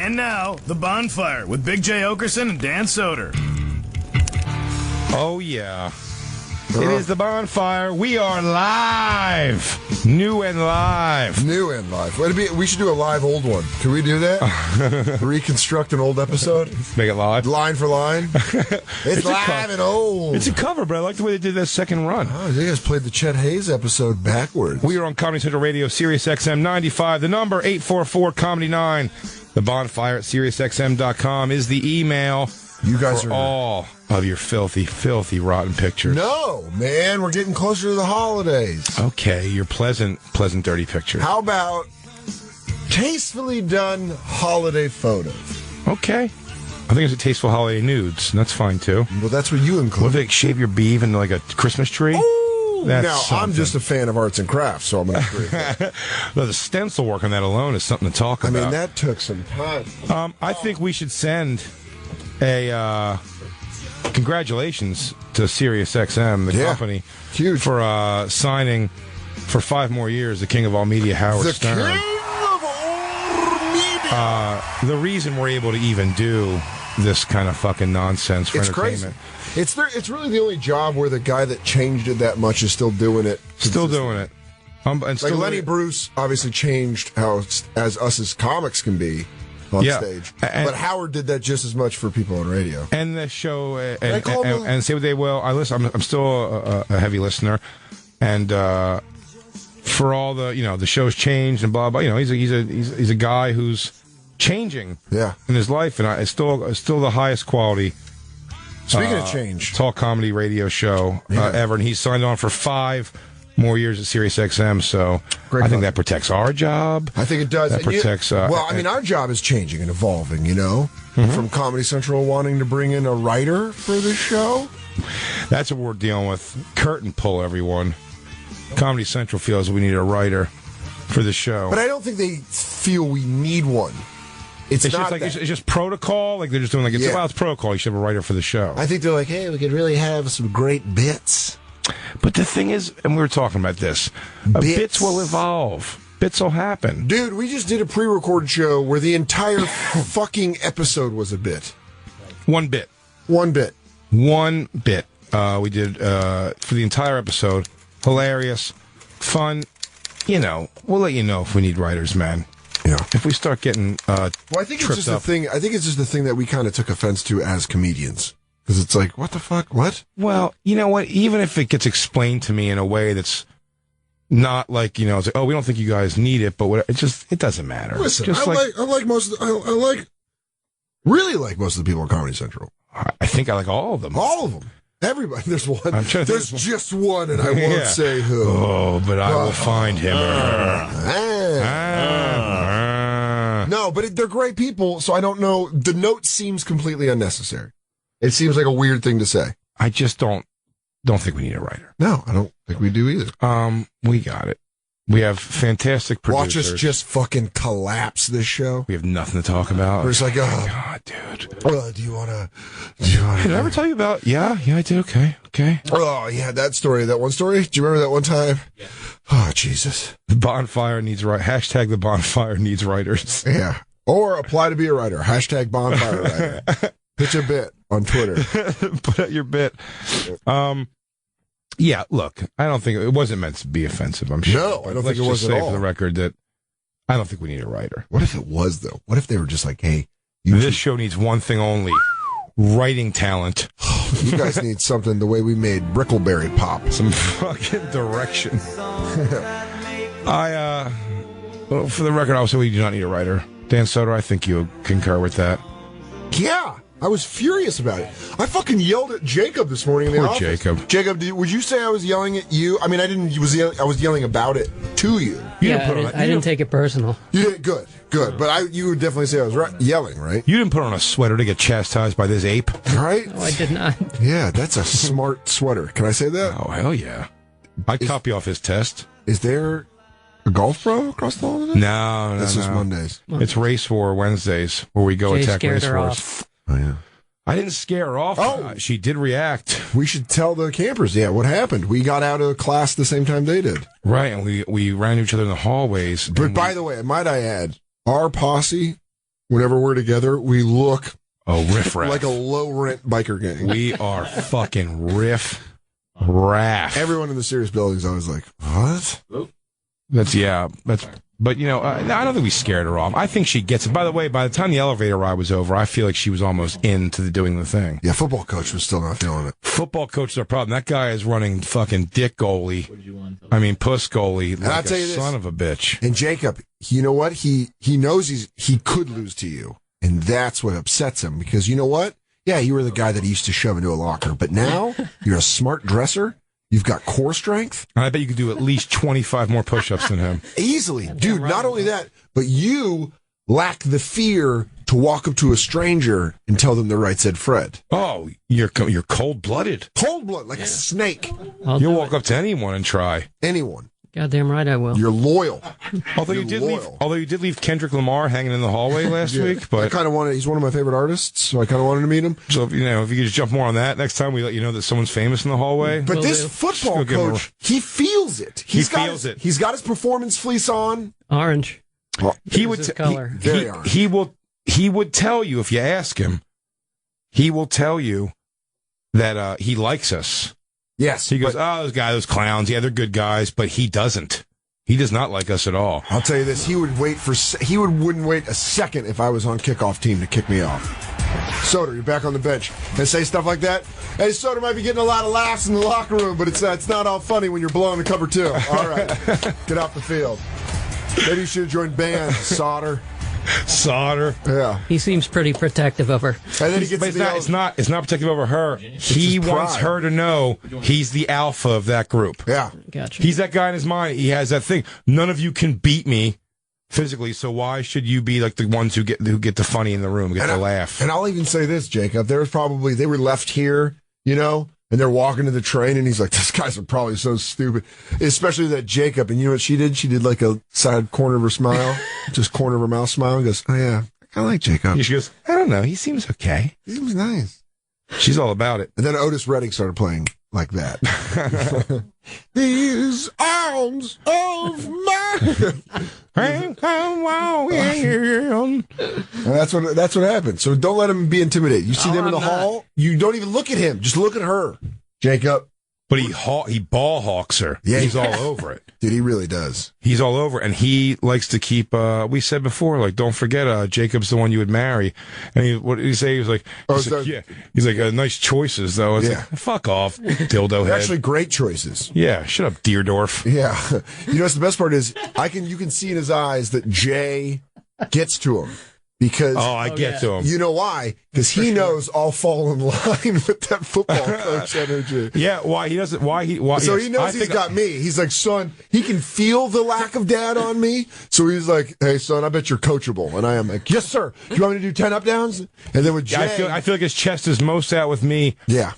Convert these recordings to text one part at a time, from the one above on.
And now, The Bonfire with Big J. Oakerson and Dan Soder. Oh, yeah. It is The Bonfire. We are live. New and live. New and live. We should do a live old one. Can we do that? Reconstruct an old episode? Make it live? Line for line? It's live and old. It's a cover, but I like the way they did that second run. Oh, you guys played the Chet Hayes episode backwards. We are on Comedy Central Radio, Sirius XM 95. The number, 844-COMEDY-9. The Bonfire at SiriusXM.com is the email. You guys for are all of your filthy, filthy, rotten pictures. No, man, we're getting closer to the holidays. Okay, your pleasant, dirty pictures. How about tastefully done holiday photos? Okay. I think it's a tasteful holiday nudes, and that's fine, too. Well, that's what you include. What, if they shave your beef into like a Christmas tree? Ooh, that's now, something. I'm just a fan of arts and crafts, so I'm going to agree with that. No, the stencil work on that alone is something to talk about. I mean, that took some time. I think we should send a congratulations to Sirius XM, the company, huge, for signing for 5 more years the king of all media, Howard Stern. The king of all media. The reason we're able to even do this kind of fucking nonsense for entertainment. Crazy. It's really the only job where the guy that changed it that much is still doing it. Still doing it. And like still Lenny Bruce obviously changed how as us as comics can be on stage. But Howard did that just as much for people on radio. And the show, and say what they will. I'm still a heavy listener, and for all the the show's changed and blah blah. He's a guy who's changing in his life, and it's still the highest quality. Speaking of change, talk comedy radio show ever, and he's signed on for 5 more years at Sirius XM, so I think that protects our job. I think it does. That protects... our job is changing and evolving, From Comedy Central wanting to bring in a writer for the show. That's what we're dealing with. Curtain pull, everyone. Comedy Central feels we need a writer for the show. But I don't think they feel we need one. It's not just like it's just protocol. Like they're just doing like it's protocol. You should have a writer for the show. I think they're like, hey, we could really have some great bits. But the thing is, and we were talking about this, bits will evolve. Bits will happen. Dude, we just did a pre-recorded show where the entire fucking episode was a bit. One bit. We did for the entire episode. Hilarious. Fun. We'll let you know if we need writers, man. Yeah. If we start getting I think it's just up. the thing. I think it's just the thing that we kind of took offense to as comedians. Because it's like, what the fuck? What? Well, you know what? Even if it gets explained to me in a way that's not like, it's like, oh, we don't think you guys need it, but it doesn't matter. Listen, just really like most of the people on Comedy Central. I think I like all of them. All of them. Everybody. There's one. There's just one, and I won't say who. Oh, but I will find him. No, but they're great people, so I don't know. The note seems completely unnecessary. It seems like a weird thing to say. I just don't think we need a writer. No, I don't think we do either. We got it. We have fantastic producers. Watch us just fucking collapse this show. We have nothing to talk about. We're just like, oh God, dude. Do you wanna? Did I ever tell you about? Yeah, I did. Okay. Oh yeah, that story. That one story. Do you remember that one time? Yeah. Oh Jesus. The Bonfire needs hashtag the Bonfire needs writers. Yeah. Or apply to be a writer. Hashtag Bonfire writer. Pitch a bit on Twitter. Put out your bit. Yeah, look, I don't think it wasn't meant to be offensive. I'm sure. No, I don't think it was at all. For the record, that I don't think we need a writer. What if it was though? What if they were just like, hey, this show needs one thing only: writing talent. You guys need something the way we made Brickleberry Pop. Some fucking direction. Well, for the record, I'll say we do not need a writer. Dan Soder, I think you concur with that. Yeah, I was furious about it. I fucking yelled at Jacob this morning in the office. Jacob. Jacob, would you say I was yelling at you? I mean, I didn't. I was yelling about it to you. I didn't take it personal. You did good. But you would definitely say I was yelling, right? You didn't put on a sweater to get chastised by this ape, right? No, I did not. Yeah, that's a smart sweater. Can I say that? Oh hell yeah! I'd copy off his test. Is there a golf pro across the hall today? No. This is Mondays. It's Race War Wednesdays where we go attack race wars. Oh yeah. I didn't scare her off. Oh. She did react. We should tell the campers, what happened. We got out of class the same time they did. Right, and we ran into each other in the hallways. But by the way, might I add, our posse whenever we're together, we look riff-raff. like a low-rent biker gang. We are fucking riff-raff. Everyone in the Sirius building is always like, what? But, you know, I don't think we scared her off. I think she gets it. By the way, by the time the elevator ride was over, I feel like she was almost into doing the thing. Yeah, football coach was still not feeling it. Football coach is our problem. That guy is running fucking dick goalie. Puss goalie. Like I'll tell you this, son of a bitch. And Jacob, you know what? He knows he could lose to you. And that's what upsets him. Because you know what? Yeah, you were the guy that he used to shove into a locker. But now, you're a smart dresser. You've got core strength. I bet you could do at least 25 more push-ups than him. Easily. Dude, not only that, but you lack the fear to walk up to a stranger and tell them the right said Fred. Oh, you're cold-blooded. Cold-blooded, like a snake. You'll walk up to anyone and try. Anyone. Goddamn right I will. You're loyal. Although you did leave Kendrick Lamar hanging in the hallway last week, but I kind of wanted. He's one of my favorite artists, so I kind of wanted to meet him. So if you could just jump more on that next time, we let you know that someone's famous in the hallway. But this football coach, he feels it. He's got his performance fleece on. Orange. Well, he would very orange. He would tell you if you ask him. He will tell you that he likes us. Yes. He goes, those clowns, yeah, they're good guys, but he doesn't. He does not like us at all. I'll tell you this, wouldn't wait a second if I was on kickoff team to kick me off. Soder, you're back on the bench. And say stuff like that. Hey, Soder might be getting a lot of laughs in the locker room, but it's not all funny when you're blowing the cover two. All right. Get off the field. Maybe you should have joined band, Soder. Yeah. He seems pretty protective of her. And then he gets it's not protective over her. He wants her to know he's the alpha of that group. Yeah. Gotcha. He's that guy in his mind. He has that thing. None of you can beat me physically, so why should you be like the ones who get the funny in the room, get the laugh? And I'll even say this, Jacob. They were left here, and they're walking to the train, and he's like, "These guys are probably so stupid." Especially that Jacob, and you know what she did? She did like a side corner of her smile, just corner of her mouth smile, and goes, "Oh yeah, I kind of like Jacob." She goes, "I don't know, he seems okay. He seems nice." She's all about it. And then Otis Redding started playing like that. These arms of mine. And that's what happened. So don't let him be intimidated. You see them in the hall, you don't even look at him. Just look at her, Jacob. But he ball hawks her. Yeah, he's all over it. Dude, he really does. He's all over it. And he likes to keep, we said before, like, don't forget, Jacob's the one you would marry. And what did he say? He was like, he's like, nice choices, though. It's like, fuck off, dildo head. Actually, great choices. Yeah, shut up, Deerdorf. Yeah. You know what's the best part is, you can see in his eyes that Jay gets to him. Because I get to him. You know why? Because he knows I'll fall in line with that football coach energy. Yeah, why he doesn't? Why he? So he knows he's got me. He's like, son, he can feel the lack of dad on me. So he's like, hey, son, I bet you're coachable, and I am like, yes, sir. Do you want me to do 10 up downs? And then with Jay, I feel like his chest is most out with me. Yeah.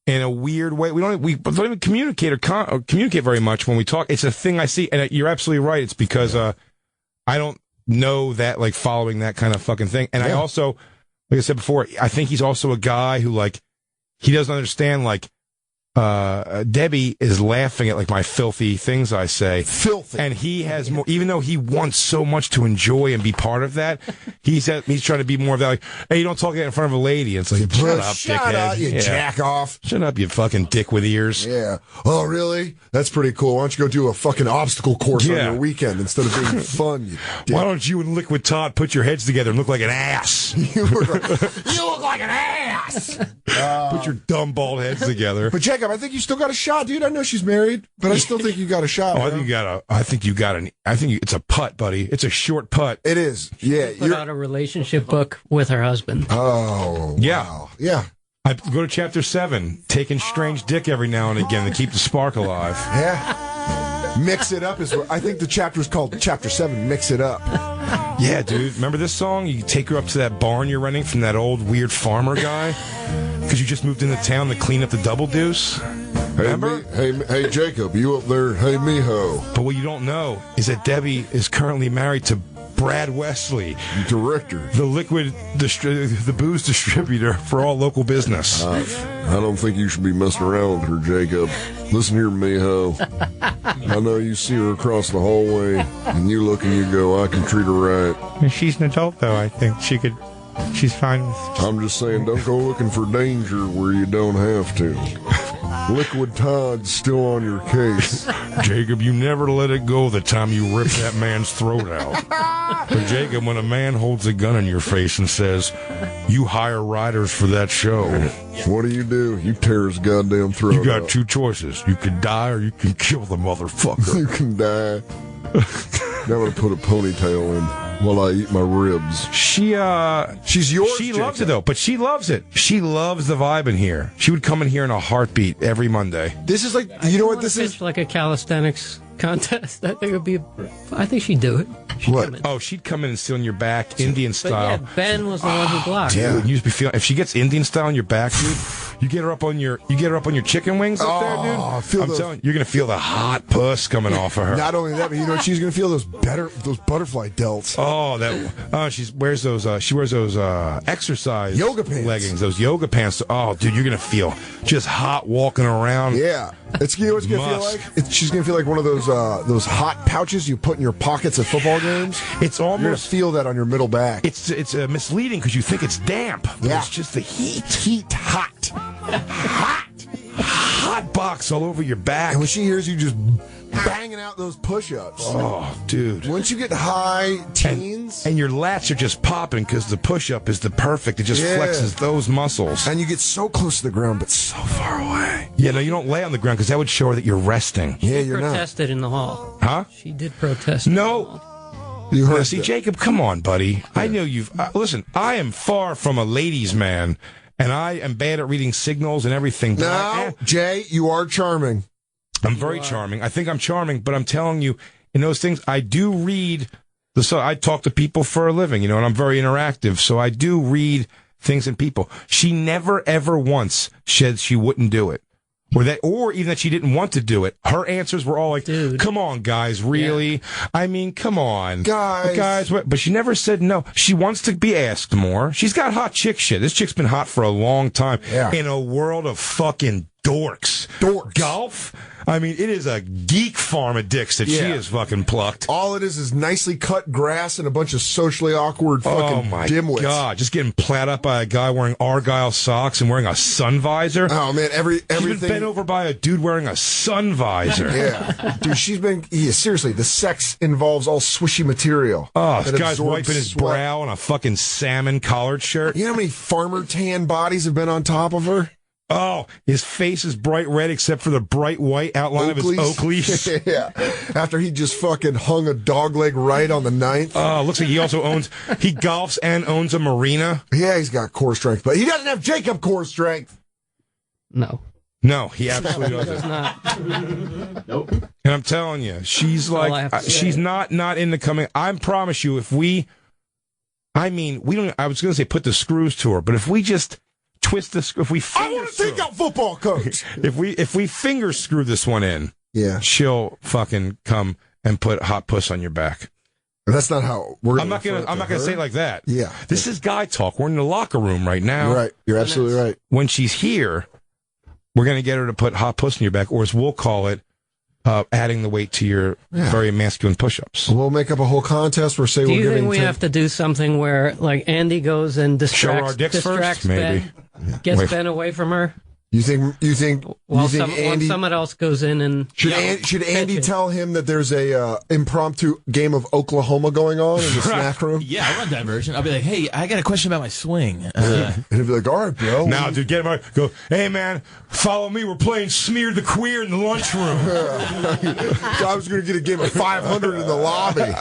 In a weird way, we don't even communicate or communicate very much when we talk. It's a thing I see, and you're absolutely right. It's because I don't know that, like, following that kind of fucking thing. And I also, like I said before, I think he's also a guy who, like, he doesn't understand, like, Debbie is laughing at, like, my filthy things I say. Filthy. And he has more, even though he wants so much to enjoy and be part of that, he's trying to be more of that, like, hey, you don't talk that in front of a lady. It's like, shut up, dickhead. You jack off. Shut up, you fucking dick with ears. Yeah. Oh, really? That's pretty cool. Why don't you go do a fucking obstacle course on your weekend instead of being fun, you dick. Why don't you and Liquid Todd put your heads together and look like an ass? You look like an ass! Put your dumb bald heads together. But Jacob, I think you still got a shot, dude. I know she's married, but I still think you got a shot. I think it's a putt, buddy. It's a short putt. It is. Yeah. Put out a relationship book with her husband. Oh, wow. Yeah. I go to chapter 7, taking strange dick every now and again to keep the spark alive. Yeah. Mix it up I think the chapter is called Chapter 7, Mix It Up. Yeah, dude. Remember this song? You take her up to that barn you're renting from that old weird farmer guy? Because you just moved into town to clean up the double deuce? Remember? Hey, Jacob, you up there? Hey, mijo. But what you don't know is that Debbie is currently married to Brad Wesley, Director. The booze distributor for all local business. I don't think you should be messing around with her, Jacob. Listen here, Miho. I know you see her across the hallway, and you look and you go, I can treat her right. She's an adult, though. I think she's fine with... I'm just saying, don't go looking for danger where you don't have to. Liquid Todd's still on your case. Jacob, you never let it go the time you ripped that man's throat out. But Jacob, when a man holds a gun in your face and says, you hire writers for that show, what do? You tear his goddamn throat you got out. two choices. You could die or you can kill the motherfucker. You can die. Now I'm going to put a ponytail in while I eat my ribs. She's yours. She loves it, though, but she loves it. She loves the vibe in here. She would come in here in a heartbeat every Monday. This is like, you know what this is? Like a calisthenics contest. I think it would be. I think she'd do it. She'd come in and sit on your back, Indian style. But yeah, Ben was the one who blocked. Dude, you'd be feeling. If she gets Indian style on your back, dude, you get her up on your chicken wings up there, dude. I'm telling you, you're gonna feel the hot puss coming off of her. Not only that, but you know what she's gonna feel? Those butterfly delts. She wears those exercise yoga pants. leggings, those yoga pants. Oh, dude, you're gonna feel just hot walking around. Yeah, what it's gonna feel like. She's gonna feel like one of those hot pouches you put in your pockets at football games. It's almost, you're gonna feel that on your middle back. It's misleading because you think it's damp. Yeah, it's just the heat, hot box all over your back. And when she hears you just banging out those push-ups, oh, dude! Once you get high teens, and your lats are just popping because the push-up is the perfect. It just flexes those muscles, and you get so close to the ground, but so far away. Yeah, no, you don't lay on the ground because that would show her that you're resting. Yeah, you're not. She protested in the hall. Huh? She did protest. No. You heard see, Jacob, come on, buddy. Yeah. I know you've... listen, I am far from a ladies' man, and I am bad at reading signals and everything. No, Jay, you are charming. I'm very charming. I think I'm charming, but I'm telling you, in those things, I do read... I talk to people for a living, and I'm very interactive, so I do read things in people. She never, ever once said she wouldn't do it. Or even that she didn't want to do it. Her answers were all like, dude, come on, guys, really? Yeah. I mean, come on. Guys. But she never said no. She wants to be asked more. She's got hot chick shit. This chick's been hot for a long time. Yeah. In a world of fucking dorks. Golf? I mean, it is a geek farm of dicks that she has fucking plucked. All it is nicely cut grass and a bunch of socially awkward fucking dimwits. Oh, my God. Just getting plowed up by a guy wearing Argyle socks and wearing a sun visor. Oh, man. Everything. She's been bent over by a dude wearing a sun visor. Yeah. Dude, seriously, the sex involves all swishy material. Oh, this guy's wiping his brow on a fucking salmon collared shirt. You know how many farmer tan bodies have been on top of her? Oh, his face is bright red except for the bright white outline of his Oakleys. Yeah. After he just fucking hung a dogleg right on the 9th. Oh, looks like he golfs and owns a marina. Yeah, he's got core strength, but he doesn't have Jacob core strength. No, he absolutely does not. Nope. And I'm telling you, she's she's not into coming. I promise you, we don't, I was going to say put the screws to her, but if we just twist the screw, if we I want to take out football coach. if we finger screw this one in, she'll fucking come and put hot puss on your back. That's not how we're. I'm not gonna say it like that. Yeah, this is guy talk. We're in the locker room right now. You're right. You're absolutely right. When she's here, we're gonna get her to put hot puss on your back, or as we'll call it, adding the weight to your very masculine push-ups. We'll make up a whole contest where do you think we have to do something where like Andy goes and distracts maybe. Ben, gets Ben away from her? You think Andy? Someone else goes in and should Andy tell him that there's a impromptu game of Oklahoma going on in the snack room? Yeah, I want diversion. I'll be like, hey, I got a question about my swing. And he'll be like, all right, bro. Now, dude, get him out. Go, hey, man, follow me. We're playing Smear the Queer in the lunchroom. I was going to get a game of 500 in the lobby.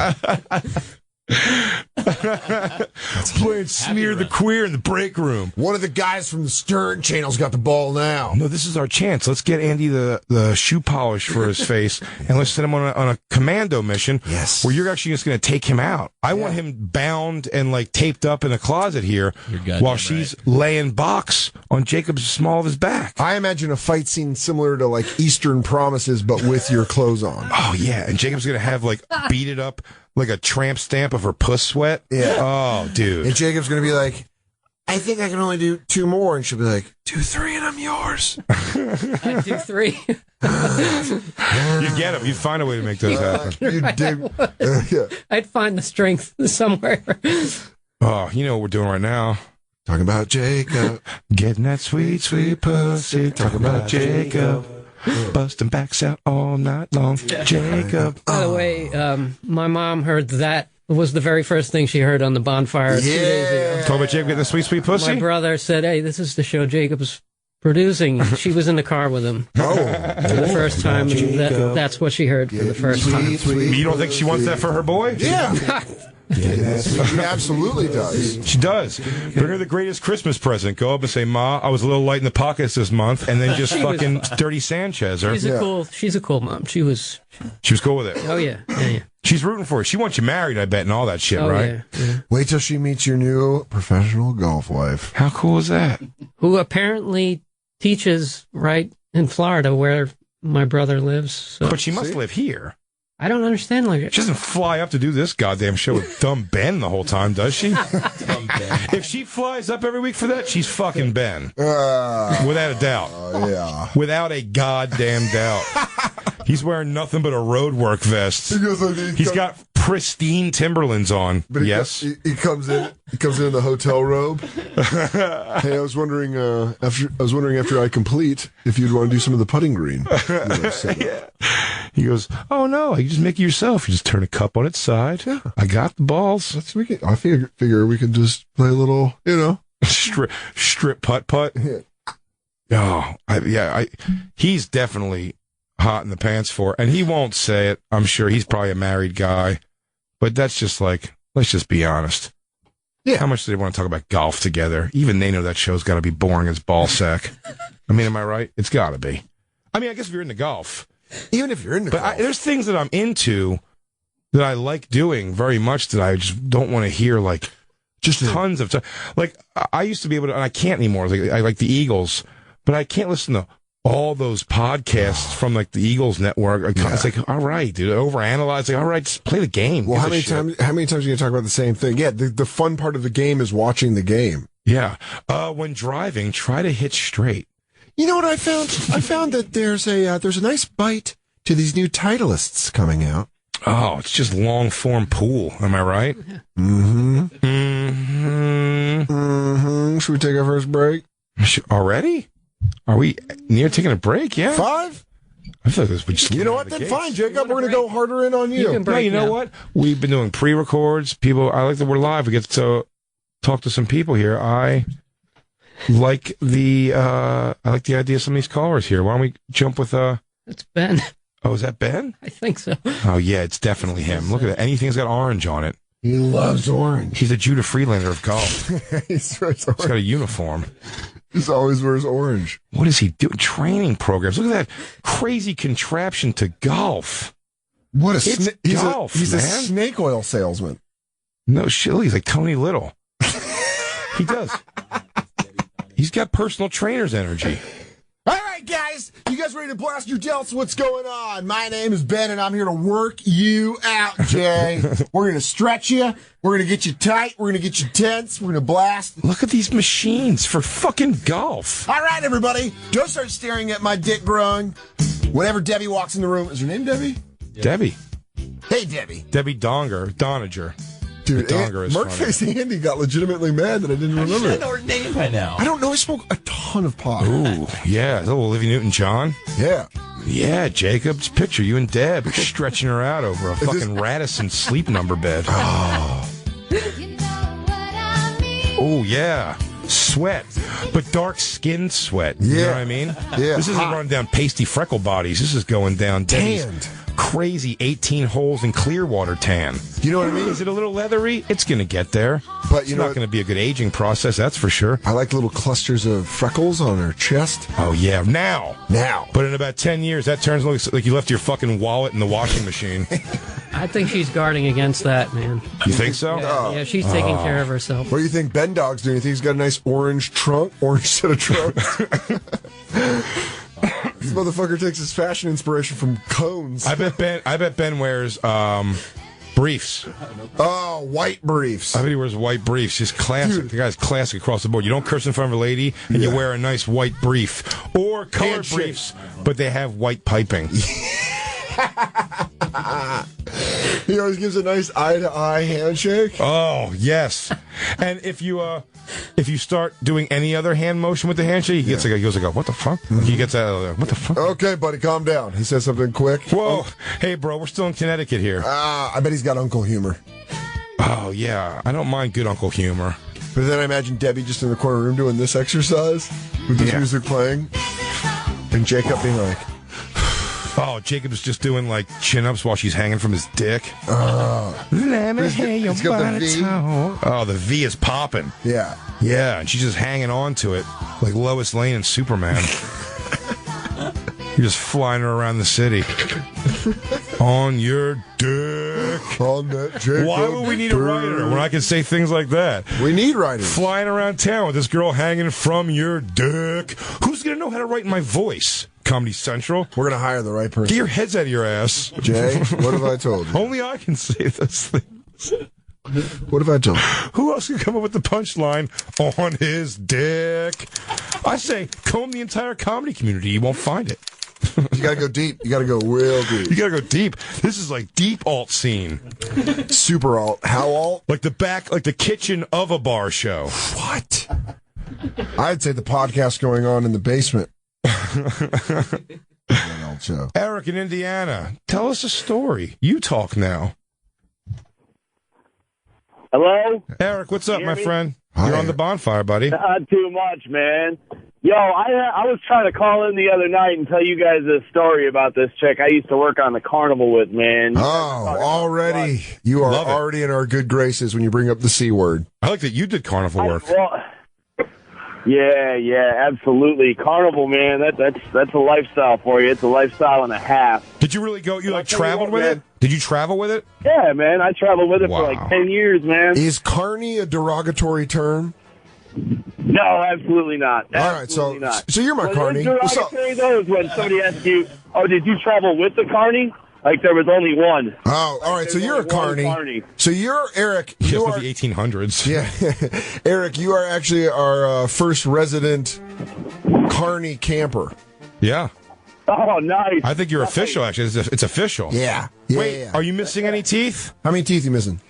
Playing Smear the Queer in the break room. One of the guys from the Stern channel's got the ball now. No, this is our chance. Let's get Andy the shoe polish for his face, and let's send him on a commando mission. Yes, where you're actually just going to take him out. I want him bound and like taped up in a closet here while she's laying box on Jacob's small of his back. I imagine a fight scene similar to like Eastern Promises, but with your clothes on. Oh yeah, and Jacob's going to have like beat it up like a tramp stamp of her puss sweat. Yeah. Oh, dude. And Jacob's going to be like, I think I can only do 2 more. And she'll be like, do 3 and I'm yours. I do 3. You get them. You find a way to make those happen. You dig. Yeah. I'd find the strength somewhere. Oh, you know what we're doing right now? Talking about Jacob. Getting that sweet, sweet pussy. Talking about Jacob. Busting backs out all night long. Jacob. By the way, my mom heard that. It was the very first thing she heard on the Bonfire 2 days ago. Talk about Jacob getting the sweet, sweet pussy? My brother said, hey, this is the show Jacob's producing. She was in the car with him for the first time. And that's what she heard for the first time. You don't think she wants that for her boy? Yeah. She absolutely does. She does. Bring her the greatest Christmas present. Go up and say, Ma, I was a little light in the pockets this month, and then just fucking dirty Sanchez her. She's a cool mom. She was cool with it. Oh, yeah. Yeah. She's rooting for it. She wants you married, I bet, and all that shit, right? Yeah. Wait till she meets your new professional golf wife. How cool is that? Who apparently teaches right in Florida where my brother lives. So. But she must live here. I don't understand. Like, she doesn't fly up to do this goddamn show with dumb Ben the whole time, does she? Dumb Ben. If she flies up every week for that, she's fucking Ben. Without a doubt. Yeah. Without a goddamn doubt. He's wearing nothing but a roadwork vest. He's got pristine Timberlands on. But yes. He comes in the hotel robe. Hey, I was wondering after I complete if you'd want to do some of the putting green. Yeah. He goes, oh no, you just make it yourself. You just turn a cup on its side. Yeah. I got the balls. I figure we can just play a little, strip putt. Yeah. He's definitely hot in the pants for it. And he won't say it. I'm sure he's probably a married guy. But that's just like, let's just be honest. Yeah. How much do they want to talk about golf together? Even they know that show's got to be boring as ball sack. I mean, am I right? It's got to be. I mean, I guess if you're into golf. Even if you're into golf. There's things that I'm into that I like doing very much that I just don't want to hear, like, just tons of time. Like, I used to be able to, and I can't anymore. Like, I like the Eagles, but I can't listen to all those podcasts from, like, the Eagles network. It's like, all right, dude, overanalyze. Like, all right, just play the game. Well, how many times are you going to talk about the same thing? Yeah, the fun part of the game is watching the game. Yeah. When driving, try to hit straight. You know what I found? I found that there's a nice bite to these new Titleists coming out. Oh, it's just long form pool. Am I right? Mm-hmm. Mm-hmm. Mm-hmm. Should we take our first break? Already? Are we near taking a break? Yeah. 5? I feel like this would just. You know what? Then fine, Jacob. We're going to go harder in on you. You know what? We've been doing pre-records. People, I like that we're live. We get to talk to some people here. I like the idea of some of these callers here. Why don't we jump with It's Ben. Oh, is that Ben? I think so. Oh yeah, it's definitely him. Look at that. Anything's got orange on it. He loves orange. He's a Judah Freelander of golf. He's got a uniform. He always wears orange. What is he doing? Training programs. Look at that crazy contraption to golf. What a he's golf, he's man. a snake oil salesman. No shit. He's like Tony Little. He does. He's got personal trainer's energy. All right, guys. You guys ready to blast your delts? What's going on? My name is Ben, and I'm here to work you out, Jay. We're going to stretch you. We're going to get you tight. We're going to get you tense. We're going to blast. Look at these machines for fucking golf. All right, everybody. Don't start staring at my dick growing. Whenever Debbie walks in the room. Is her name Debbie? Yeah. Debbie. Hey, Debbie. Debbie Doninger. Dude, Merc-Face Andy got legitimately mad that I didn't remember. I should know her name by now. I don't know. I smoke a ton of pot. Ooh, yeah. Little Olivia Newton-John. Yeah. Yeah, Jacob. Just picture you and Deb stretching her out over a fucking Radisson sleep number bed. Oh. Oh, yeah. Sweat. But dark skin sweat. You know what I mean? Yeah. This isn't running down pasty freckle bodies. This is going down tanned. Crazy 18 holes in Clearwater tan. You know what I mean? Is it a little leathery? It's going to get there. But it's not going to be a good aging process, that's for sure. I like little clusters of freckles on her chest. Oh, yeah. Now. But in about 10 years, that turns like you left your fucking wallet in the washing machine. I think she's guarding against that, man. You think so? Yeah, she's taking care of herself. What do you think Ben Dog's doing? You think he's got a nice orange set of trunks? This motherfucker takes his fashion inspiration from cones. I bet Ben wears Briefs. Oh, white briefs. I bet he wears white briefs. Just classic. Dude. The guy's classic across the board. You don't curse in front of a lady, and you wear a nice white brief. Or colored Handshake. briefs, but they have white piping. He always gives a nice eye-to-eye handshake. Oh, yes. And if you start doing any other hand motion with the handshake, he goes like, what the fuck? He gets out of there. What the fuck? Okay, buddy, calm down. He says something quick. Whoa. Hey, bro, we're still in Connecticut here. I bet he's got Uncle Humor. Oh, yeah. I don't mind good Uncle Humor. But then I imagine Debbie just in the corner room doing this exercise with this music playing. And Jacob being like... Oh, Jacob's just doing like chin-ups while she's hanging from his dick. Let me hear your He's got the body V. talk. Oh, the V is popping. Yeah. Yeah, and she's just hanging on to it like Lois Lane and Superman. You're just flying her around the city. On your dick. On that Jacob. Why would we need a writer when I can say things like that? We need writers. Flying around town with this girl hanging from your dick. Who's going to know how to write in my voice? Comedy Central. We're going to hire the right person. Get your heads out of your ass. Jay, what have I told you? Only I can say those things. What have I told you? Who else can come up with the punchline on his dick? I say, comb the entire comedy community. You won't find it. You got to go deep. You got to go real deep. You got to go deep. This is like deep alt scene. Super alt. How alt? Like the kitchen of a bar show. What? I'd say the podcast going on in the basement. Alt show. Eric in Indiana, tell us a story. You talk now. Hello? Eric, what's up, You my hear me? friend? Hi, You're on Eric. the bonfire, buddy. Not too much, man. Yo, I was trying to call in the other night and tell you guys a story about this chick I used to work on the carnival with, man. Oh, already. You are Love it. already in our good graces when you bring up the C word. I like that you did carnival work. Yeah, absolutely. Carnival, man, that's a lifestyle for you. It's a lifestyle and a half. Did you really go? You like tell you traveled what, with man. it? Did you travel with it? Yeah, man, I traveled with it for Wow. like 10 years, man. Is carny a derogatory term? No, absolutely not. All right, Absolutely not. so you're my What carny. is What's up? derogatory, though, is when somebody asks you, oh, did you travel with the carny? Like there was only one. Oh, all right. So There's you're a only one carny. carny. So you're Eric. Just You like are the 1800s. yeah, Eric. You are actually our first resident carny camper. Yeah. Oh, nice. I think you're official, actually. It's official. Yeah. Wait, are you missing any teeth? How many teeth you missing?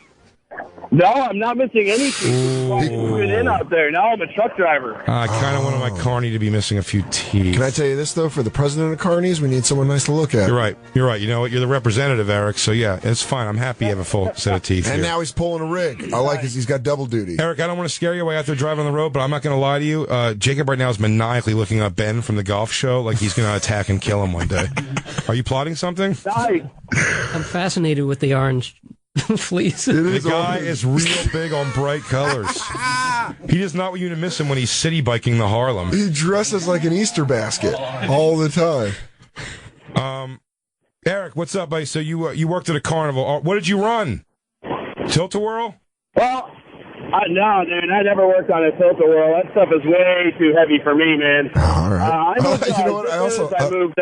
No, I'm not missing anything. I'm moving in out there. Now I'm a truck driver. I kind of wanted my carny to be missing a few teeth. Can I tell you this though? For the president of carnies, we need someone nice to look at. You're right. You're right. You know what? You're the representative, Eric. So yeah, it's fine. I'm happy you have a full set of teeth And here. now he's pulling a rig. I like it. He's got double duty. Eric, I don't want to scare you away out there driving on the road, but I'm not going to lie to you. Jacob right now is maniacally looking up Ben from the golf show like he's going to attack and kill him one day. Are you plotting something? Nice. I'm fascinated with the orange fleece. The guy is real big on bright colors. He does not want you to miss him when he's city biking the Harlem. He dresses like an Easter basket all the time. Eric, what's up, buddy? So you worked at a carnival. What did you run? Tilt-a-whirl? Well, no, dude, I never worked on a tilt-a-whirl. That stuff is way too heavy for me, man. All right. I moved, You know what? I also moved,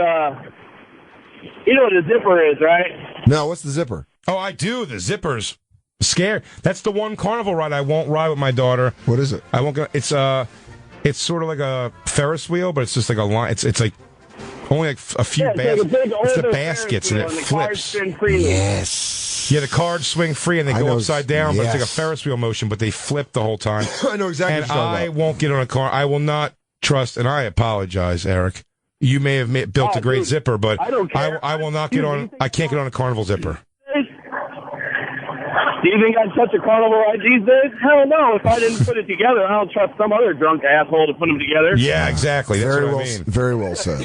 you know what a zipper is, right? no. What's the zipper? Oh, I do. The zippers. Scared. That's the one carnival ride I won't ride with my daughter. What is it? I won't go. It's sort of like a Ferris wheel, but it's just like a line. It's like only like a few Yeah, it's like a big It's the older baskets and it Ferris wheel, and the cars flips. spin freely. Yes. Yeah, the cards swing free and they I go know, upside down, but it's like a yes. Ferris wheel motion, but they flip the whole time. I know exactly And what you're talking I about. won't get on a car. I will not trust, and I apologize, Eric. You may have built Oh, a great dude, zipper, but I don't care. I will not get on. I can't get on a carnival zipper. Do you think I'd touch a carnival ride these days? Hell no. If I didn't put it together, I don't trust some other drunk asshole to put them together. Yeah, exactly. That's Very what well. I mean. Very well said.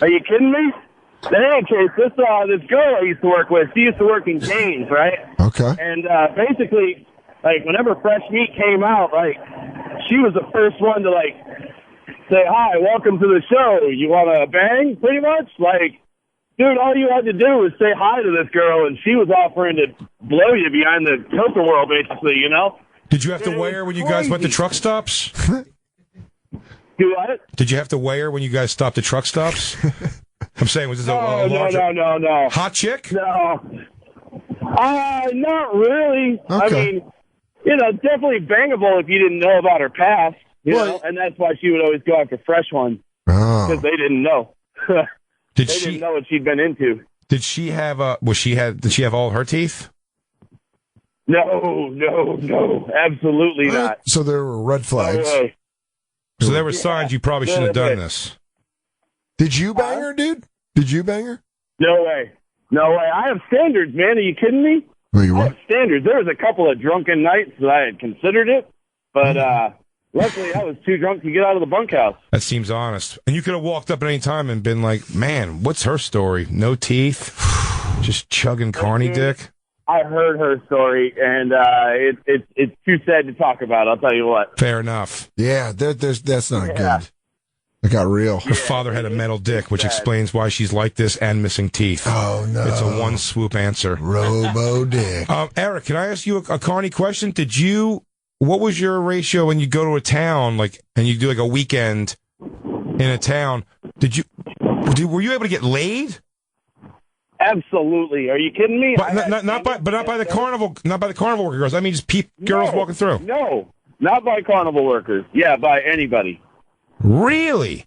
Are you kidding me? In any case, this girl I used to work with, she used to work in Canes, right? Okay. And basically, like, whenever fresh meat came out, like, she was the first one to, like, say, hi, welcome to the show. You want to bang, pretty much? Like, dude, all you had to do was say hi to this girl, and she was offering to blow you behind the tilt-a-whirl, basically, you know? Did you have to It weigh her was when you guys went to crazy. truck stops? Do what? Did you have to weigh her when you guys stopped at truck stops? I'm saying, was this a larger... No. Hot chick? No. Not really. Okay. I mean, definitely bangable if you didn't know about her past, you know, and that's why she would always go after fresh ones, because they didn't know. Didn't know what she'd been into. Did she have did she have all her teeth? No, absolutely not. So there were red flags. So there were signs you probably shouldn't have done this. Did you bang her, dude? Did you bang her? No way. I have standards, man. Are you kidding me? Oh, you I what? have standards. There was a couple of drunken nights that I had considered it, but luckily I was too drunk to get out of the bunkhouse. That seems honest. And you could have walked up at any time and been like, man, what's her story? No teeth? Just chugging carny dick? I heard her story, and it's too sad to talk about, I'll tell you what. Fair enough. Yeah, that's not good. It got real. Her father had a metal dick, which explains why she's like this and missing teeth. Oh, no. It's a one-swoop answer. Robo dick. Eric, can I ask you a carny question? What was your ratio when you go to a town, and you do, a weekend in a town? Were you able to get laid? Absolutely. Are you kidding me? But not by the carnival worker girls. I mean, just girls walking through. No, not by carnival workers. Yeah, by anybody. Really?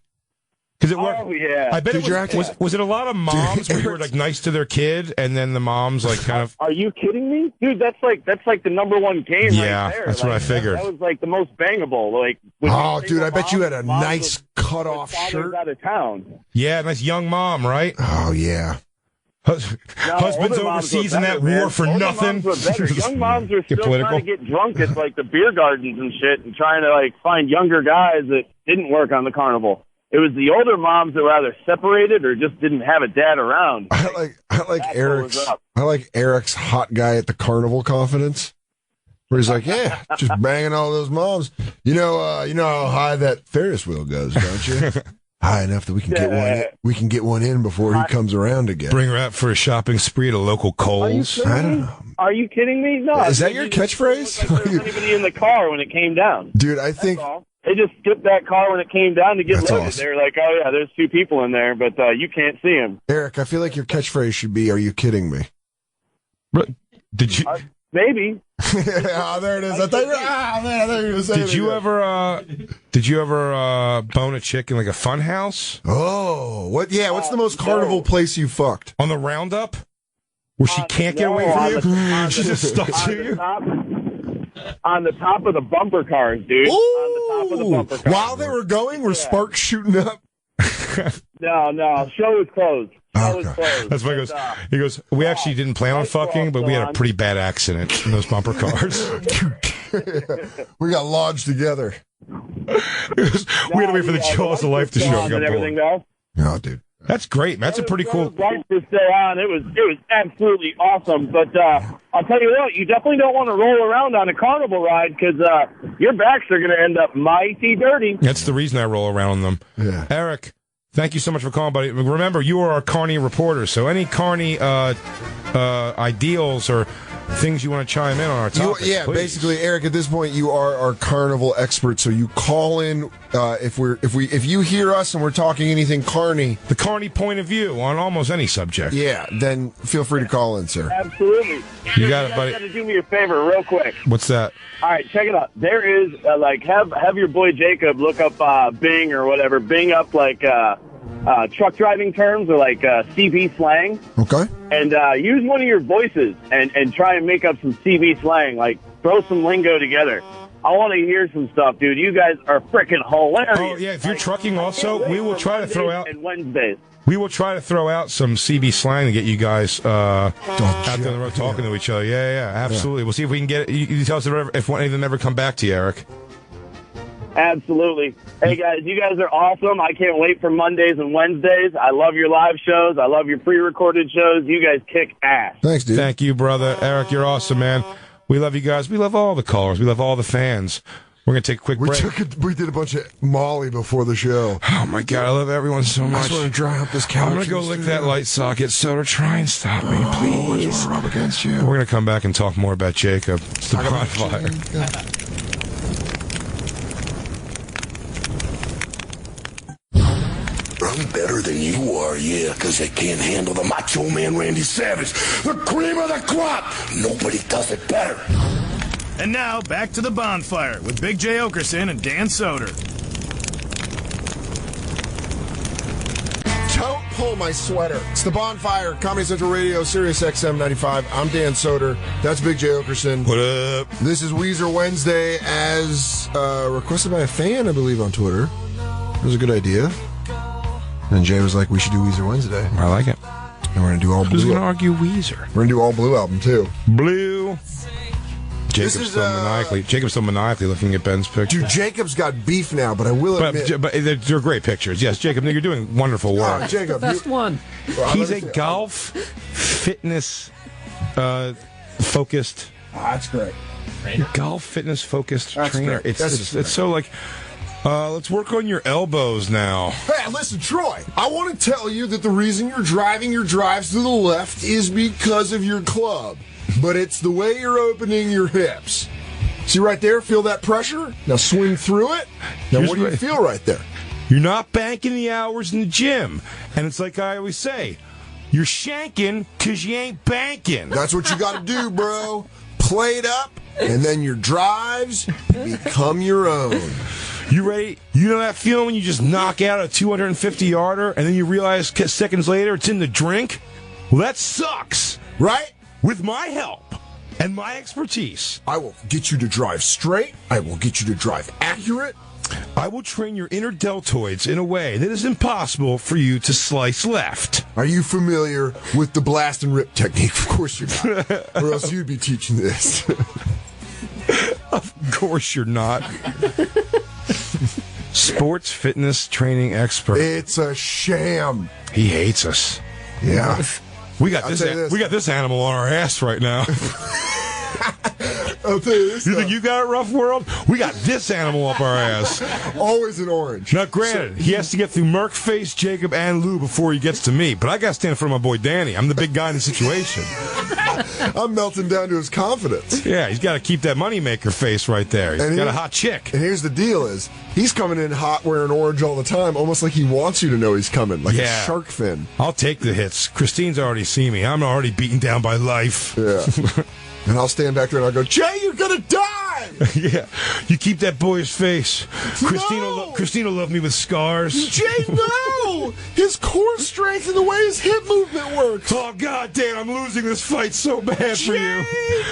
Because it worked. Oh yeah. I bet was it a lot of moms who were nice to their kid, and then the moms kind of. Are you kidding me, dude? That's like the number one game. Yeah, right there. That's what I figured. That was the most bangable. Oh, dude, I bet you had a nice cut off shirt. Out of town. Yeah, nice young mom, right? Oh yeah. Husband's overseas in that war for nothing. Young moms were still trying to get drunk at the beer gardens and shit, and trying to find younger guys that didn't work on the carnival. It was the older moms that were either separated or just didn't have a dad around. I like Eric's hot guy at the carnival confidence, where he's like, yeah, just banging all those moms. You know how high that Ferris wheel goes, don't you? High enough that we can get one. We can get one in before he comes around again. Bring her out for a shopping spree at a local Kohl's. I don't know. Are you kidding me? No. Is that your catchphrase? There was anybody in the car when it came down. Dude, I think they just skipped that car when it came down to get loaded. Awesome. They were like, "Oh yeah, there's two people in there, but you can't see them." Eric, I feel like your catchphrase should be, "Are you kidding me?" Did you? Maybe. Oh, there it is. I thought you were going to say Did you ever bone a chick in a fun house? Oh, what? Yeah, what's the most carnival place you fucked? On the Roundup? Where she can't get away from you? She's just stuck to you? On the top of the bumper cars, dude. Ooh. On the top of the bumper cars. While they were going, were sparks shooting up? No. Show was closed. That's why he goes, we actually didn't plan on fucking, but we had a pretty bad accident in those bumper cars. We got lodged together. We had to wait for the Jaws of Life to show up. And everything else. No, dude. That's great. That's a pretty cool. Lights were still on. It was absolutely awesome. But I'll tell you what, you definitely don't want to roll around on a carnival ride because your backs are going to end up mighty dirty. That's the reason I roll around on them. Yeah. Eric, thank you so much for calling, buddy. Remember, you are our carny reporter, so any carny ideals or things you want to chime in on our topic. Yeah, please. basically, Eric, at this point, you are our carnival expert, so you call in if you hear us and we're talking anything carny. The carny point of view on almost any subject. Yeah, then feel free to call in, sir. Absolutely. You got it, buddy. You got to do me a favor real quick. What's that? All right, check it out. There is, have your boy Jacob look up Bing or whatever. Bing up, truck driving terms or CB slang. Okay. And use one of your voices and try and make up some CB slang. Throw some lingo together. I want to hear some stuff, dude. You guys are freaking hilarious. Oh, yeah, if you're trucking also, we will try to throw out... And Wednesdays. We will try to throw out some CB slang to get you guys out there on the road talking to each other. Yeah, absolutely. Yeah. We'll see if we can get it. You tell us if any of them ever come back to you, Eric. Absolutely. Hey, guys, you guys are awesome. I can't wait for Mondays and Wednesdays. I love your live shows. I love your pre-recorded shows. You guys kick ass. Thanks, dude. Thank you, brother. Eric, you're awesome, man. We love you guys. We love all the callers. We love all the fans. We're going to take a quick break. We did a bunch of Molly before the show. Oh, my God. I love everyone so much. I just want to dry up this couch. I'm going to go lick that light socket. Soder, try and stop me, please. Rub against you. We're going to come back and talk more about Jacob. It's the Bonfire. I'm better than you are, yeah, because they can't handle the Macho Man Randy Savage, the cream of the crop. Nobody does it better. And now, back to the Bonfire with Big J. Oakerson and Dan Soder. Don't pull my sweater. It's the Bonfire, Comedy Central Radio, Sirius XM 95. I'm Dan Soder. That's Big J. Oakerson. What up? This is Weezer Wednesday, as requested by a fan, I believe, on Twitter. It was a good idea. And Jay was like, we should do Weezer Wednesday. I like it. And we're going to do all blue. Who's going to argue Weezer? We're going to do all blue album, too. Blue. Jacob's still maniacally looking at Ben's picture. Dude, Jacob's got beef now, but I will admit. But they're great pictures. Yes, Jacob, you're doing wonderful work. Jacob, Best one. He's a golf fitness focused. That's great. Golf fitness focused That's trainer. great. It's so like, let's work on your elbows now. Hey, listen, Troy, I want to tell you that the reason you're driving your drives to the left is because of your club. But it's the way you're opening your hips. See right there? Feel that pressure? Now swing through it. Now what do you feel right there? You're not banking the hours in the gym. And it's like I always say, you're shanking because you ain't banking. That's what you got to do, bro. Play it up, and then your drives become your own. You ready? You know that feeling when you just knock out a 250-yarder, and then you realize seconds later it's in the drink? Well, that sucks. Right? With my help and my expertise, I will get you to drive straight. I will get you to drive accurate. I will train your inner deltoids in a way that is impossible for you to slice left. Are you familiar with the blast and rip technique? Of course you're not. Or else you'd be teaching this. Of course you're not. Sports fitness training expert. It's a sham. He hates us. Yeah. We got this animal on our ass right now. I'll tell you this. You think you got it, rough world? We got this animal up our ass. Always an orange. Now, granted, he has to get through Merc, Face, Jacob, and Lou before he gets to me. But I got to stand in front of my boy Danny. I'm the big guy in the situation. I'm melting down to his confidence. Yeah, he's got to keep that moneymaker face right there. He's got a hot chick. And here's the deal is, he's coming in hot wearing orange all the time, almost like he wants you to know he's coming, like a shark fin. I'll take the hits. Christine's already seen me. I'm already beaten down by life. Yeah. And I'll stand back there and I'll go, Jay, you're going to die! Yeah. You keep that boyish face. Christine will love me with scars. Jay, no! His core strength and the way his hip movement works. Oh, God damn, I'm losing this fight so bad for you.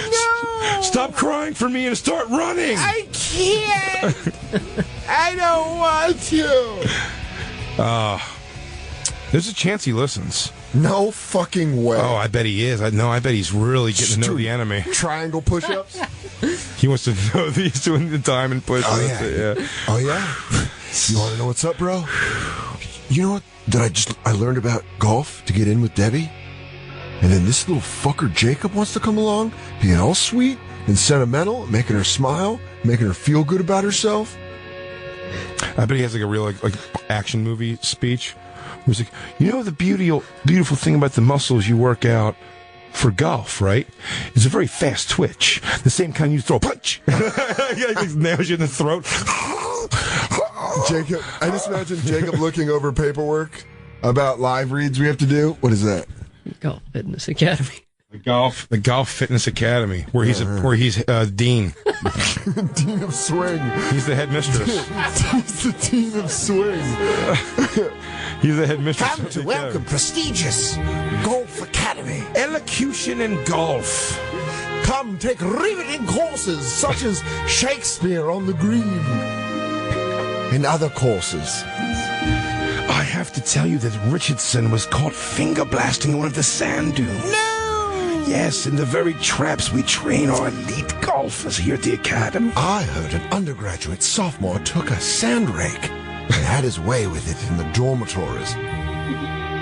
No! Stop crying for me and start running. I can't! I don't want to! There's a chance he listens. No fucking way. Oh, I bet he is. I bet he's really getting to know the enemy. Triangle push-ups? He wants to know that he's doing the diamond push. Oh, yeah. Oh, yeah? You want to know what's up, bro? You know what I learned about golf to get in with Debbie? And then this little fucker Jacob wants to come along, being all sweet and sentimental, making her smile, making her feel good about herself. I bet he has like a real like action movie speech. He's like, you know the beautiful thing about the muscles you work out for golf, right? It's a very fast twitch. The same kind you throw a punch. Yeah, he nails you in the throat. Jacob, I just imagine Jacob looking over paperwork about live reads we have to do. What is that? Golf Fitness Academy. The Golf Fitness Academy, where he's dean. Dean of swing. He's the head mistress. He's the dean of swing. He's the head mistress. Come to welcome prestigious Golf Academy. Elocution and golf. Come take riveting courses such as Shakespeare on the Green and other courses. I have to tell you that Richardson was caught finger blasting one of the sand dunes. No! Yes, in the very traps we train our elite golfers here at the Academy. I heard an undergraduate sophomore took a sand rake and had his way with it in the dormitories.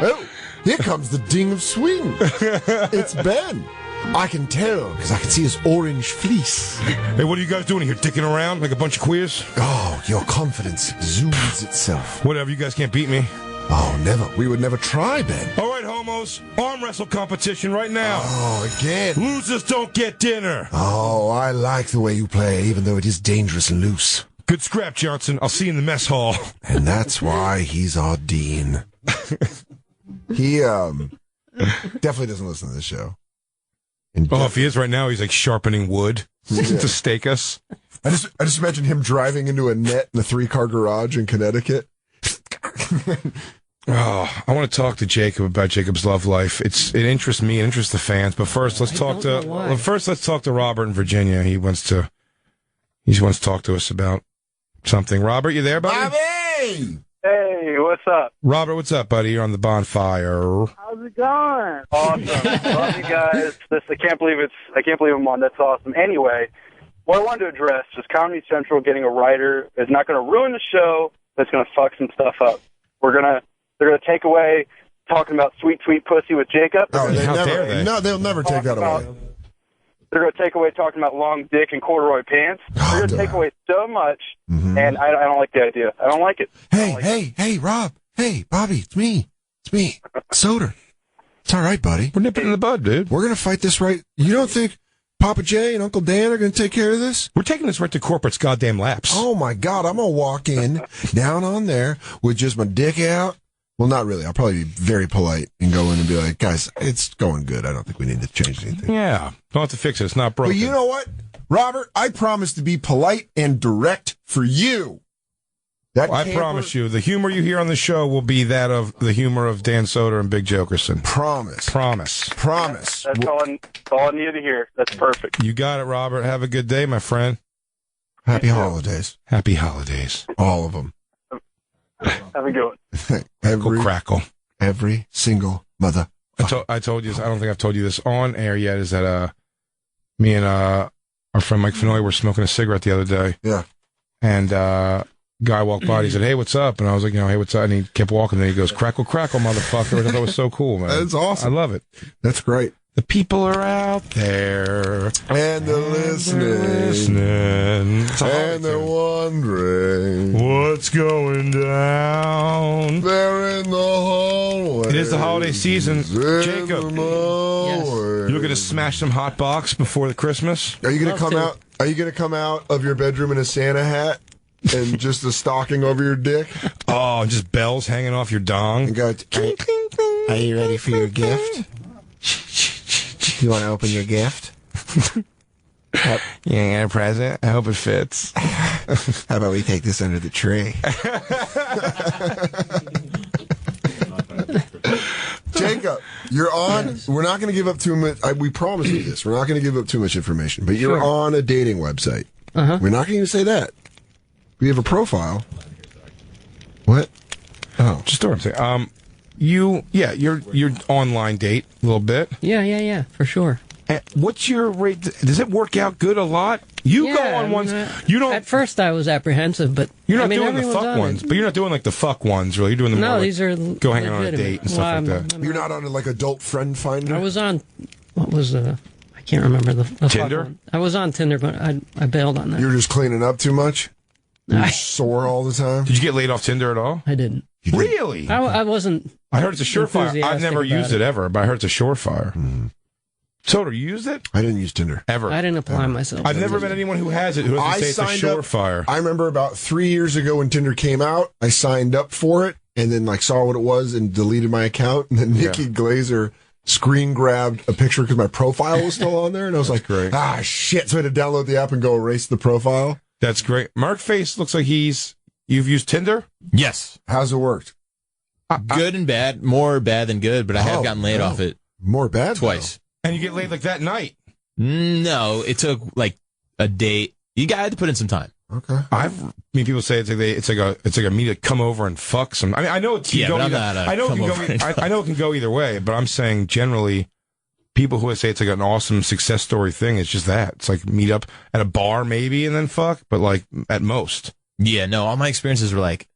Oh, here comes the ding of swing. It's Ben. I can tell because I can see his orange fleece. Hey, what are you guys doing here? Dicking around like a bunch of queers? Oh, your confidence exudes itself. Whatever, you guys can't beat me. Oh, never. We would never try, Ben. All right, homos. Arm wrestle competition right now. Oh, again. Losers don't get dinner. Oh, I like the way you play, even though it is dangerous and loose. Good scrap, Johnson. I'll see you in the mess hall. And that's why he's our dean. He definitely doesn't listen to this show. If he is right now, he's like sharpening wood to stake us. I just imagine him driving into a net in a 3-car garage in Connecticut. I want to talk to Jacob about Jacob's love life. It interests me, it interests the fans. But first, let's talk to Robert in Virginia. He wants to talk to us about something. Robert, you there, buddy? Bobby! Hey, what's up? Robert, what's up, buddy? You're on the Bonfire. How's it going? Awesome. Love you guys. I can't believe I'm on. That's awesome. Anyway, what I wanted to address is Comedy Central getting a writer is not going to ruin the show. That's going to fuck some stuff up. They're going to take away talking about sweet, sweet pussy with Jacob. Oh, How dare they? No, they'll never take that away. They're going to take away talking about long dick and corduroy pants. They're going to take away so much, and I don't like the idea. I don't like it. Hey, Rob. Hey, Bobby, it's me. Soder. It's all right, buddy. We're nipping in the bud, dude. We're going to fight this right. You don't think Papa J and Uncle Dan are going to take care of this? We're taking this right to corporate's goddamn laps. Oh, my God. I'm going to walk in down on there with just my dick out. Well, not really. I'll probably be very polite and go in and be like, guys, it's going good. I don't think we need to change anything. Yeah. Don't have to fix it. It's not broken. But you know what, Robert? I promise to be polite and direct for you. I promise you, the humor you hear on the show will be that of the humor of Dan Soder and Big Jokerson. Promise. That's all I needed to hear. That's perfect. You got it, Robert. Have a good day, my friend. Happy holidays. Happy holidays. All of them. Have a good one. Go crackle. Every single mother. I told you this. I don't think I've told you this on air yet. Is that me and our friend Mike Fenoy were smoking a cigarette the other day. Yeah. And guy walked by. He said, "Hey, what's up?" And I was like, "Hey, what's up?" And he kept walking. And he goes, "Crackle, crackle, motherfucker!" And I thought it was so cool, man. That's awesome. I love it. That's great. The people are out there. And they're listening. And they're wondering what's going down. They're in the hallway. It is the holiday season. Jacob, Yes. you looking to smash some hot box before the Christmas? Are you going to Love come to. out? Are you going to come out of your bedroom in a Santa hat and just a stocking over your dick? Oh, just bells hanging off your dong. And go, are you ready for your gift? You want to open your gift? You ain't got a present? I hope it fits. How about we take this under the tree? Jacob, you're on. Yes. We're not going to give up too much. We promise you this. We're not going to give up too much information. But you're on a dating website. Uh-huh. We're not going to say that. We have a profile. What? Oh, Just what I'm saying. Your online date a little bit. Yeah, for sure. What's your rate? Does it work out good a lot? You go on ones. You don't. At first, I was apprehensive, but You're not doing the fuck ones, but you're not doing like the fuck ones, really. You're doing the more these are go hang on a legitimate. date and stuff like that. you're not on like adult friend finder. I was on. What was I can't remember the fuck Tinder? one. I was on Tinder, but I bailed on that. You're just cleaning up too much. You're sore all the time. Did you get laid off Tinder at all? I didn't. Really? I wasn't. I heard it's a surefire. I've enthusiastic never about used it ever, but I heard it's a surefire. Soder, you used it? I didn't use Tinder. Ever? I didn't apply myself. I've never met anyone who has it who doesn't say it's a surefire. I remember about 3 years ago when Tinder came out, I signed up for it and then like saw what it was and deleted my account. And then Nikki Glazer screen grabbed a picture because my profile was still on there. And I was like, great. Shit. So I had to download the app and go erase the profile. That's great. Mark Face looks like you've used Tinder? Yes. How's it worked? Good and bad. More bad than good, but I have gotten laid off it More bad? twice. And you get laid like that night? No, it took like a date. You got to put in some time. Okay. People say it's like a me to come over and fuck some. I mean, I know it can go either. I know it can go either way, but I'm saying generally, people who say it's like an awesome success story thing, it's just that. It's like meet up at a bar maybe and then fuck, but like at most. Yeah, no, all my experiences were like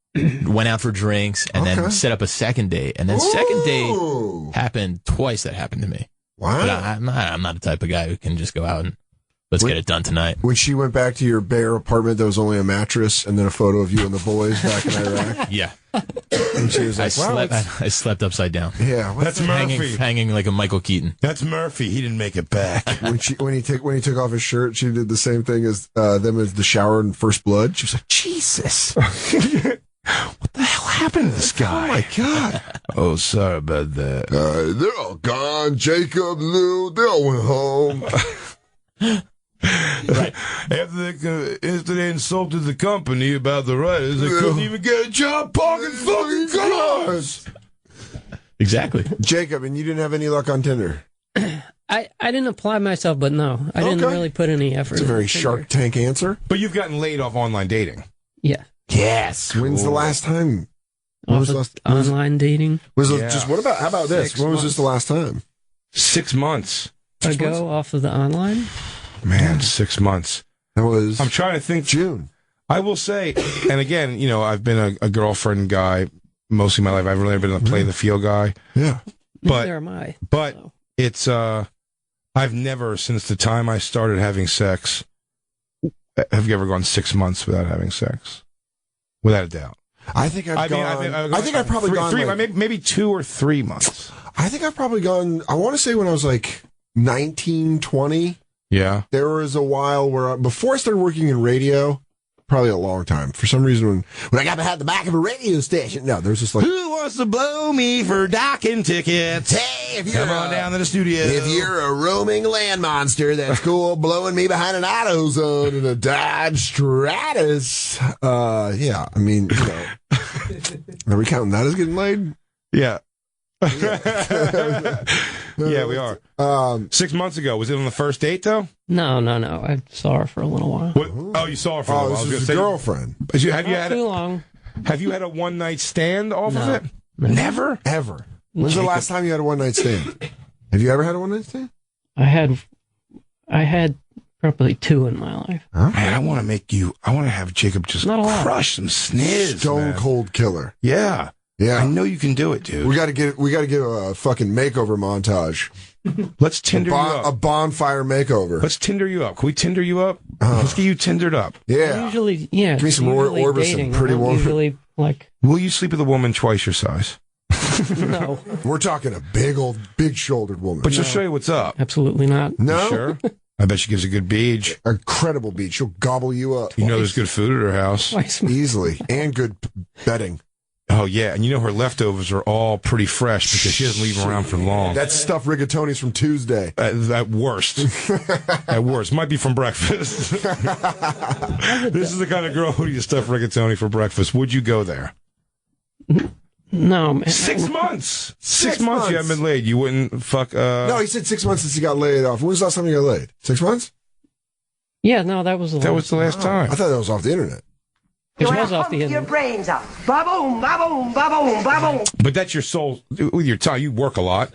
went out for drinks and then set up a second date, and then second date happened twice. That happened to me. Wow. But I'm not the type of guy who can just go out and Let's get it done tonight. When she went back to your bare apartment, there was only a mattress and then a photo of you and the boys back in Iraq. Yeah. And she was like, I slept upside down. Yeah, That's Murphy. Hanging like a Michael Keaton. That's Murphy. He didn't make it back. when he took off his shirt, she did the same thing as them as the shower in First Blood. She was like, Jesus. What the hell happened to this guy? Oh, my God. Oh, sorry about that. They're all gone. Jacob, Lou, they all went home. Right. After they insulted the company about the writers, they couldn't even get a job parking fucking cars. Exactly. Jacob, and you didn't have any luck on Tinder? I didn't apply myself, but no. I didn't really put any effort. It's a very Shark Tank answer. But you've gotten laid off online dating. Yeah. Yes. When's the last time? Online dating? How about this? When was this the last time? 6 months. Ago off of the online? Man, 6 months. That was... I'm trying to think. June. I will say, and again, I've been a girlfriend guy most of my life. I've really been a play the field guy. Yeah. But, neither am I. But it's, I've never, since the time I started having sex, have you ever gone 6 months without having sex? Without a doubt. I think I've probably gone maybe 2 or 3 months. I think I've probably gone, I want to say when I was like 19, 20. Yeah. There was a while where, before I started working in radio, probably a long time. For some reason, when I got behind the back of a radio station, no, there's just like, who wants to blow me for docking tickets? Hey, if you're come on down to the studio. If you're a roaming land monster, that's cool. Blowing me behind an AutoZone in a Dodge Stratus. Yeah, I mean, are we counting that as getting laid? Yeah. Yeah, we are. 6 months ago, was it on the first date though? No. I saw her for a little while. What? Oh, you saw her for a while. This is a girlfriend. Have you Not too long. Have you had a one night stand off of it? No. Never, ever. When's the last time you had a one night stand? Have you ever had a one night stand? I had probably 2 in my life. Huh? Man, I want to have Jacob just crush some sniz. Stone cold killer. Yeah. Yeah, I know you can do it, dude. We got to get a fucking makeover montage. Let's Tinder you up. A bonfire makeover. Let's Tinder you up. Can we Tinder you up? Let's get you Tindered up. Yeah. Usually, Give me some Roy Orbison, Pretty Woman. Usually, will you sleep with a woman twice your size? No. We're talking a big shouldered woman. But she'll show you what's up. Absolutely not. No. You sure? I bet she gives a good beach. Incredible beach. She'll gobble you up. There's good food at her house. Easily. And good bedding. Oh, yeah. And her leftovers are all pretty fresh because she doesn't leave them around for long. That's stuffed rigatoni's from Tuesday. At worst. At worst. Might be from breakfast. This is the kind of girl who eats stuffed rigatoni for breakfast. Would you go there? No, man. 6 months. 6 months you haven't been laid. You wouldn't fuck... No, he said 6 months since he got laid off. When was the last time you got laid? 6 months? Yeah, no, that was the last time. I thought that was off the internet. It was off the internet. Your brains out. Ba-boom, ba-boom, ba-boom, ba-boom. But that's your soul. With your time, you work a lot.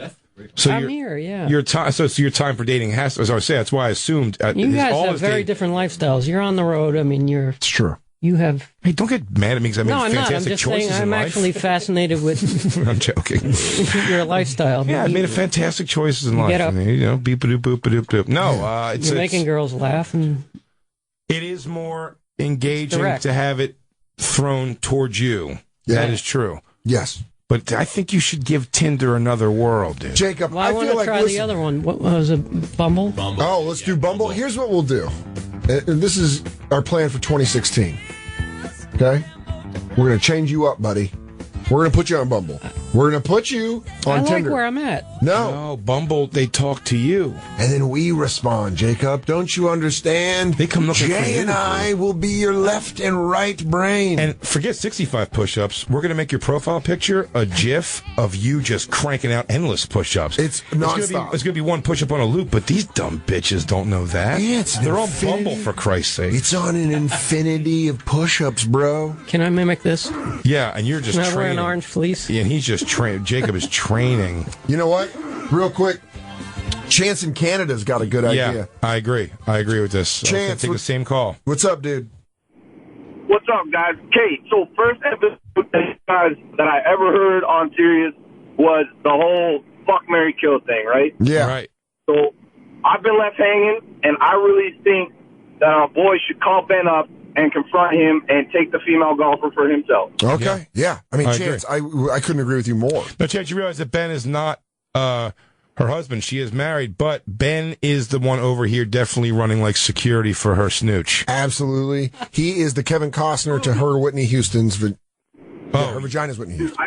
So I'm here, yeah. Your time, so your time for dating has to, as I say, that's why I assumed. You guys have very different lifestyles. You're on the road. I mean, It's true. You have... Hey, don't get mad at me because I made fantastic I'm just choices saying I'm actually fascinated with... I'm joking. Your lifestyle. Yeah, I made a fantastic choices in life. Get up. Beep-a-doop-boop-a-doop-doop. No, you're making girls laugh. And it is more engaging to have it thrown towards you. Yeah. That is true. Yes. But I think you should give Tinder another whirl, dude. Jacob, I want to try the other one. What was it? Bumble? Oh, let's do Bumble. Here's what we'll do. And this is our plan for 2016. Okay? We're going to change you up, buddy. We're going to put you on Bumble. We're going to put you on Tinder. I like where I'm at. No, Bumble, they talk to you. And then we respond, Jacob. Don't you understand? They come looking for you. Jay and I will be your left and right brain. And forget 65 push-ups. We're going to make your profile picture a GIF of you just cranking out endless push-ups. It's nonstop. It's going to be one push-up on a loop, but these dumb bitches don't know that. Yeah, they're on Bumble, for Christ's sake. It's on an infinity of push-ups, bro. Can I mimic this? Yeah, and you're just training. Can I wear an orange fleece? Yeah, and he's just training. Jacob is training. You know what? Real quick. Chance in Canada's got a good idea. Yeah, I agree. I agree with this. Chance, take the same call. What's up, dude? What's up, guys? Kate, so first episode that I ever heard on Sirius was the whole fuck, marry, kill thing, right? Yeah. Right. So I've been left hanging, and I really think that our boy should call Ben up and confront him and take the female golfer for himself. Okay, yeah. I mean, Chance, I couldn't agree with you more. No, Chance, you realize that Ben is not her husband. She is married, but Ben is the one over here definitely running like security for her snooch. Absolutely. He is the Kevin Costner to her Whitney Houston's. Her vagina's Whitney Houston.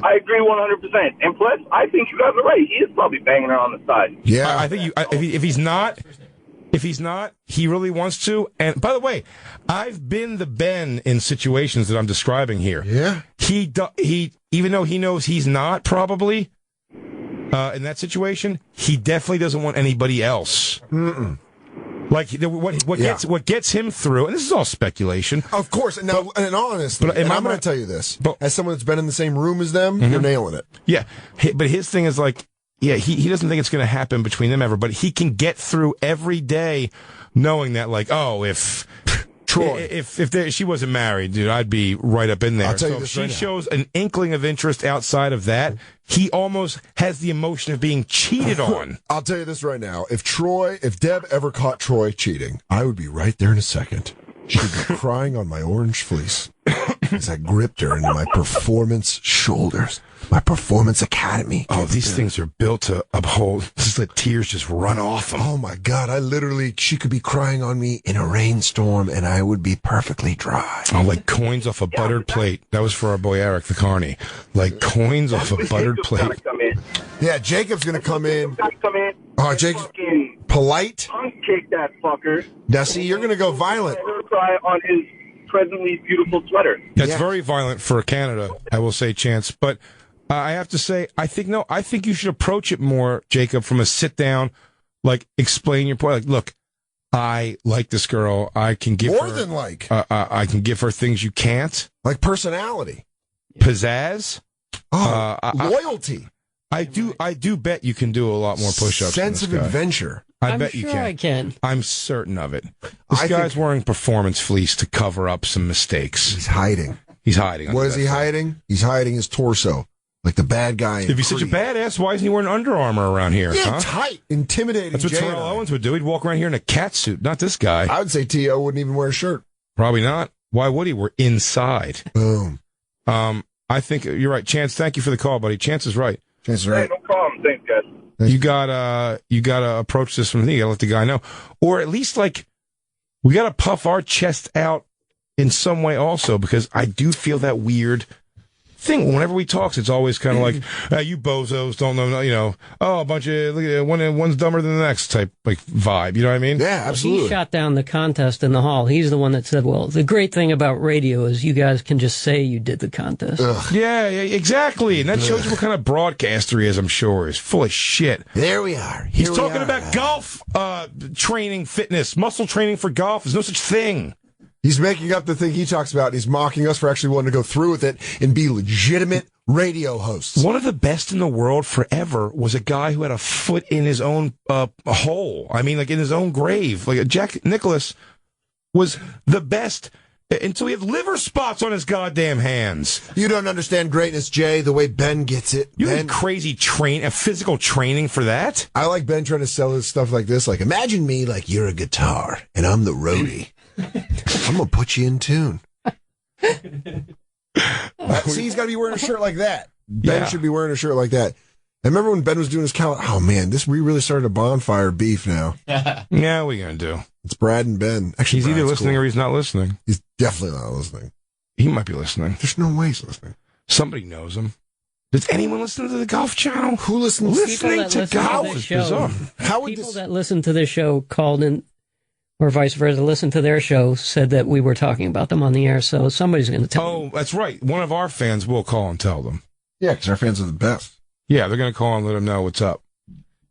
I agree 100%. And plus, I think you guys are right. He is probably banging her on the side. Yeah. I think if he's not, he really wants to. And by the way, I've been the Ben in situations that I'm describing here. Yeah. He even though he knows he's not probably in that situation, he definitely doesn't want anybody else. Mm-mm. Like what gets him through, and this is all speculation, of course. And now, in all honesty, and I'm going to tell you this, as someone that's been in the same room as them, you're nailing it. Yeah, but his thing is like, he doesn't think it's going to happen between them ever, but he can get through every day knowing that, like, oh, if Troy, if she wasn't married, dude, I'd be right up in there. I'll tell you so this if she shows an inkling of interest outside of that, he almost has the emotion of being cheated on. I'll tell you this right now. If Deb ever caught Troy cheating, I would be right there in a second. She'd be crying on my orange fleece as I gripped her into my performance shoulders. My performance academy. Oh, these things are built to uphold. Just let tears just run off them. Oh my God. She could be crying on me in a rainstorm and I would be perfectly dry. Oh, like coins off a buttered plate. That was for our boy Eric the Carney. Like coins off a buttered plate. Yeah, Jacob's going to come in. Oh, Jacob. Polite. Punk kick that fucker. Now, see, you're going to go violent. Cry on his presently beautiful sweater. That's very violent for Canada, I will say, Chance. But I have to say, I think you should approach it more, Jacob, from a sit down, like explain your point. Like, look, I like this girl. I can give more her than like. I can give her things you can't, like personality, pizzazz, loyalty. I do bet you can do a lot more push-ups. Sense of adventure. I bet you can. I can. I'm certain of it. This guy's wearing performance fleece to cover up some mistakes. He's hiding. What is he hiding? He's hiding his torso. Like the bad guy. If he's such a badass, why isn't he wearing Under Armour around here? Yeah, tight, intimidating. That's what Terrell Owens would do. He'd walk around here in a cat suit. Not this guy. I would say T.O. wouldn't even wear a shirt. Probably not. Why would he? We're inside. Boom. I think you're right. Chance, thank you for the call, buddy. Chance is right. Chance is right. Hey, no problem. Thanks, guys. You gotta approach this from the thing. You gotta let the guy know, or at least like we gotta puff our chest out in some way also, because I do feel that weird thing. Whenever we talk, it's always kind of like, you bozos don't know, oh, a bunch of, look at one's dumber than the next type, like, vibe. You know what I mean? Yeah, absolutely. He shot down the contest in the hall. He's the one that said, well, the great thing about radio is you guys can just say you did the contest. Yeah, exactly. And that shows you what kind of broadcaster he is, I'm sure. He's full of shit. There we are. He's talking about golf training, fitness, muscle training for golf. There's no such thing. He's making up the thing he talks about, and he's mocking us for actually wanting to go through with it and be legitimate radio hosts. One of the best in the world forever was a guy who had a foot in his own hole. I mean, like in his own grave. Like Jack Nicklaus was the best until he had liver spots on his goddamn hands. You don't understand greatness, Jay, the way Ben gets it. You need crazy physical training for that? I like Ben trying to sell his stuff like this. Like, imagine me like you're a guitar, and I'm the roadie. I'm going to put you in tune. See, he's got to be wearing a shirt like that. Ben should be wearing a shirt like that. I remember when Ben was doing his oh man, we really started a bonfire beef now. Yeah, what are you going to do? It's Brad and Ben. Actually, he's either listening or he's not listening. He's definitely not listening. He might be listening. There's no way he's listening. Somebody knows him. Does anyone listen to the Golf Channel? Who listens? Listening to golf is bizarre. How would people that listen to this show called in, or vice versa, listen to their show, said that we were talking about them on the air, so somebody's going to tell them. That's right. One of our fans will call and tell them. Yeah, because our fans are the best. Yeah, they're going to call and let them know what's up.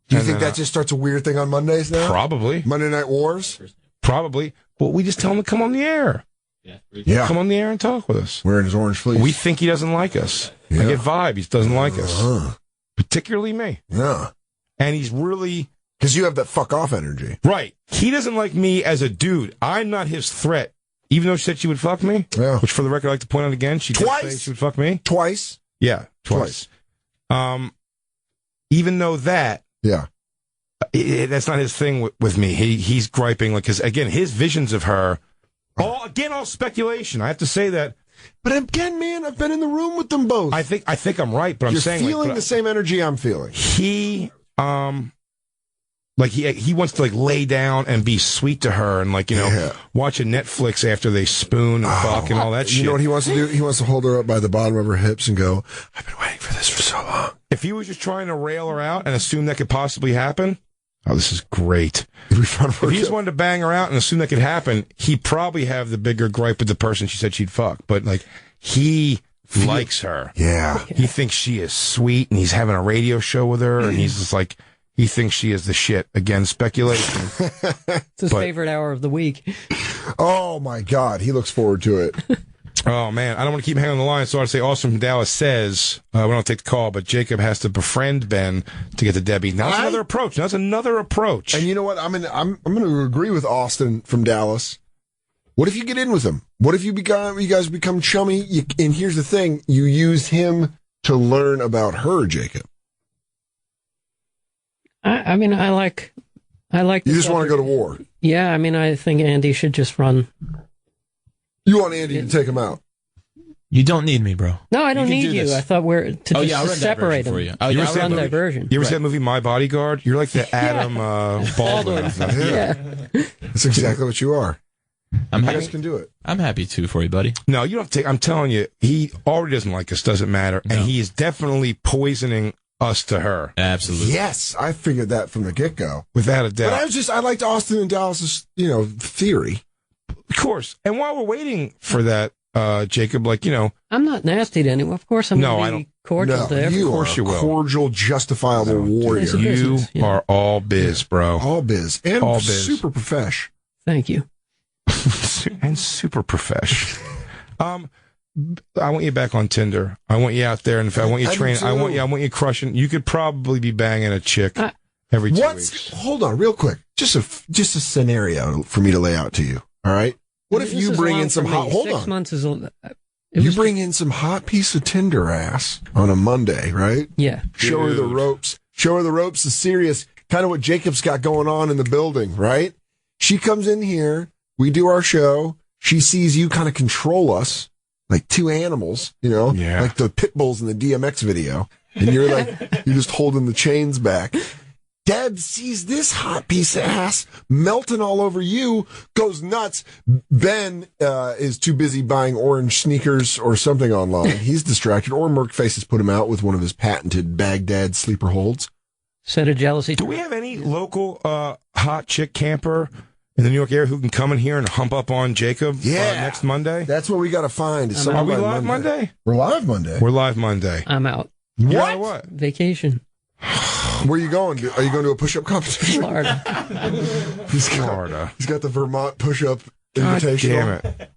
Do you think that just starts a weird thing on Mondays now? Probably. Monday Night Wars? Probably. But we just tell him to come on the air. Yeah. Come on the air and talk with us. Wearing his orange fleece. We think he doesn't like us. I get vibe. He doesn't like us. Particularly me. Yeah. And he's really... Because you have that fuck off energy. Right. He doesn't like me as a dude. I'm not his threat. Even though she said she would fuck me. Yeah. Which, for the record, I'd like to point out again. She did say she would fuck me. Twice? Yeah, twice. Even though that... Yeah. That's not his thing with me. He's griping because again, his visions of her. All speculation. I have to say that. But again, man, I've been in the room with them both. I think I'm right, but You're I'm saying feeling the same energy I'm feeling. He he wants to lay down and be sweet to her and watch a Netflix after they spoon and fuck and all that shit. You know what he wants to do? He wants to hold her up by the bottom of her hips and go, "I've been waiting for this for so long." If he was just trying to rail her out and assume that could possibly happen, this is great. If he just wanted to bang her out and assume that could happen, he'd probably have the bigger gripe with the person she said she'd fuck. But he likes her. Yeah. He thinks she is sweet and he's having a radio show with her and he's just he thinks she is the shit. Again, speculation. It's his favorite hour of the week. Oh my God. He looks forward to it. Oh, man. I don't want to keep hanging on the line, so I'd say Austin from Dallas says, we don't take the call, but Jacob has to befriend Ben to get to Debbie. Now, that's another approach. That's another approach. And you know what? I'm going to agree with Austin from Dallas. What if you get in with him? What if you guys become chummy? And here's the thing. You use him to learn about her, Jacob. I like. You just want to go to war. Yeah, I think Andy should just run. You want Andy to take him out? You don't need me, bro. No, I don't need you. I thought we're to I'll run separate them. for you. I'll run diversion. You ever see that movie My Bodyguard? You're like the Adam Baldwin. Yeah. That's exactly what you are. You guys can do it. I'm happy too for you, buddy. No, you don't have to take. I'm telling you, he already doesn't like us. Doesn't matter, and he is definitely poisoning us to her. Absolutely. Yes, I figured that from the get-go. Without a doubt. But I liked Austin and Dallas's, theory. Of course. And while we're waiting for that, Jacob, I'm not nasty to anyone. Of course I'm going to be cordial to everyone. You are a cordial, justifiable warrior. You are all biz, bro. All biz. And all biz. Super profesh. Thank you. And super profesh. I want you back on Tinder. I want you out there, and if I want you training, I want you crushing. You could probably be banging a chick every 2 weeks. Hold on, real quick. Just a scenario for me to lay out to you. All right. What if you bring in some hot? Hold on. 6 months is. You bring in some hot piece of Tinder ass on a Monday, right? Yeah. Show her the ropes. Show her the ropes. The serious kind of what Jacob's got going on in the building, right? She comes in here. We do our show. She sees you kind of control us. Like two animals, like the pit bulls in the DMX video. And you're just holding the chains back. Deb sees this hot piece of ass melting all over you, goes nuts. Ben is too busy buying orange sneakers or something online. He's distracted. Or Merkface has put him out with one of his patented Baghdad sleeper holds. Set of jealousy. Do we have any local hot chick camper in the New York area who can come in here and hump up on Jacob next Monday? That's what we got to find. Are we live Monday? We're live Monday. We're live Monday. I'm out. What? Vacation. Where are you going? Are you going to a push-up competition? Florida. He's got the Vermont push-up invitational. Damn it.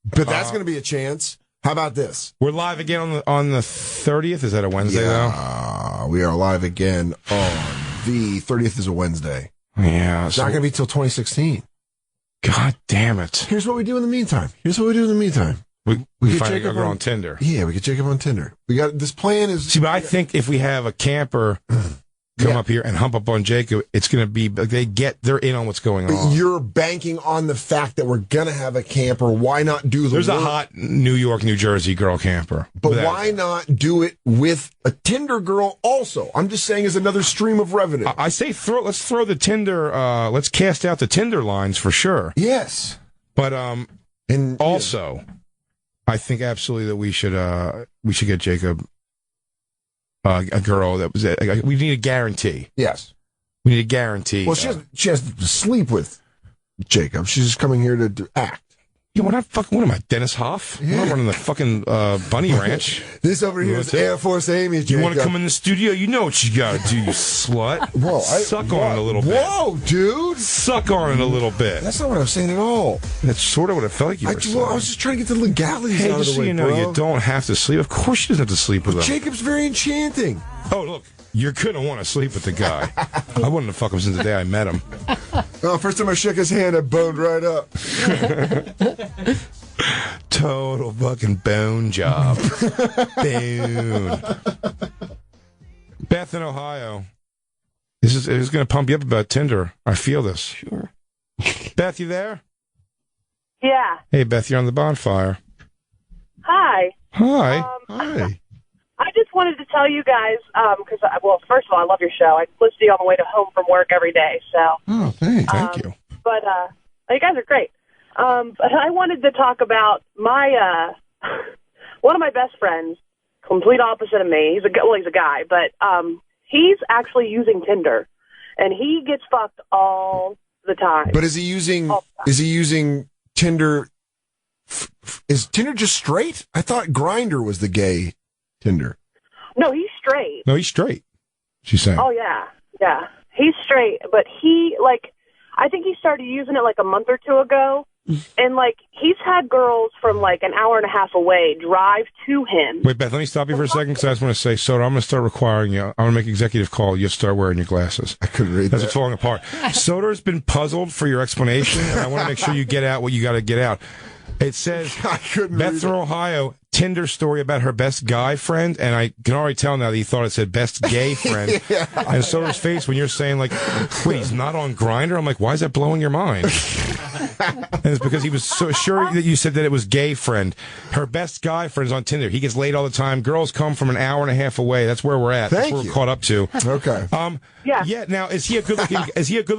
But that's going to be a chance. How about this? We're live again on the 30th. Is that a Wednesday, though? We are live again on the 30th is a Wednesday. Yeah. It's not going to be till 2016. God damn it. Here's what we do in the meantime. We find a girl on Tinder. Yeah, we get Jacob on Tinder. We got this plan is. See, but I think if we have a camper come up here and hump up on Jacob, it's going to be they're in on what's going on. You're banking on the fact that we're going to have a camper. Why not do the There's a hot New York, New Jersey girl camper. But why not do it with a Tinder girl also? I'm just saying as another stream of revenue. I say let's throw the Tinder, let's cast out the Tinder lines for sure. Yes. But also, I think absolutely that we should get Jacob a girl that was. We need a guarantee. Yes, we need a guarantee. Well, she has to sleep with Jacob. She's just coming here to act. Yeah, we're not fucking. What am I, Dennis Hoff? Yeah. I'm not running the fucking Bunny Ranch. This over here is Air Force Amy. Jacob. You want to come in the studio? You know what you got to do, you slut. Whoa, suck on it a little bit. Whoa, dude, suck on it a little bit. That's not what I was saying at all. That's sort of what it felt like you were saying. I was just trying to get the legalities out of the way, just so you know, you don't have to sleep. Of course, she doesn't have to sleep with him. Jacob's very enchanting. Oh, look. You're going to want to sleep with the guy. I wanted to fuck him since the day I met him. Well, first time I shook his hand, I boned right up. Total fucking bone job. Bone. Beth in Ohio. This is going to pump you up about Tinder. I feel this. Sure. Beth, you there? Yeah. Hey, Beth, you're on the Bonfire. Hi. Hi. Hi. I just wanted to tell you guys, because, first of all, I love your show. I listen to you on the way to home from work every day. So. Oh, thanks. Thank you. But you guys are great. But I wanted to talk about my one of my best friends, complete opposite of me. He's a guy, but he's actually using Tinder, and he gets fucked all the time. But is he using Tinder? Is Tinder just straight? I thought Grindr was the gay Tinder. No, he's straight. No, he's straight. She's saying. Oh yeah. He's straight, but I think he started using it like a month or two ago, and he's had girls from an hour and a half away drive to him. Wait, Beth, let me stop you for a second because I just want to say, Soder, I'm going to start requiring you. I'm going to make an executive call. You start wearing your glasses. I couldn't read That's that. what's falling apart. Soder's been puzzled for your explanation, and I want to make sure you get out what you got to get out. It says, Beth from Ohio, Tinder story about her best guy friend, and I can already tell now that he thought it said best gay friend. Yeah. And Soder's face when you're saying, wait, he's not on Grindr? I'm like, why is that blowing your mind? And it's because he was so sure that you said that it was gay friend. Her best guy friend's on Tinder. He gets laid all the time. Girls come from an hour and a half away. That's where we're at. That's where we're caught up to. Okay. Yeah. Now, is he a good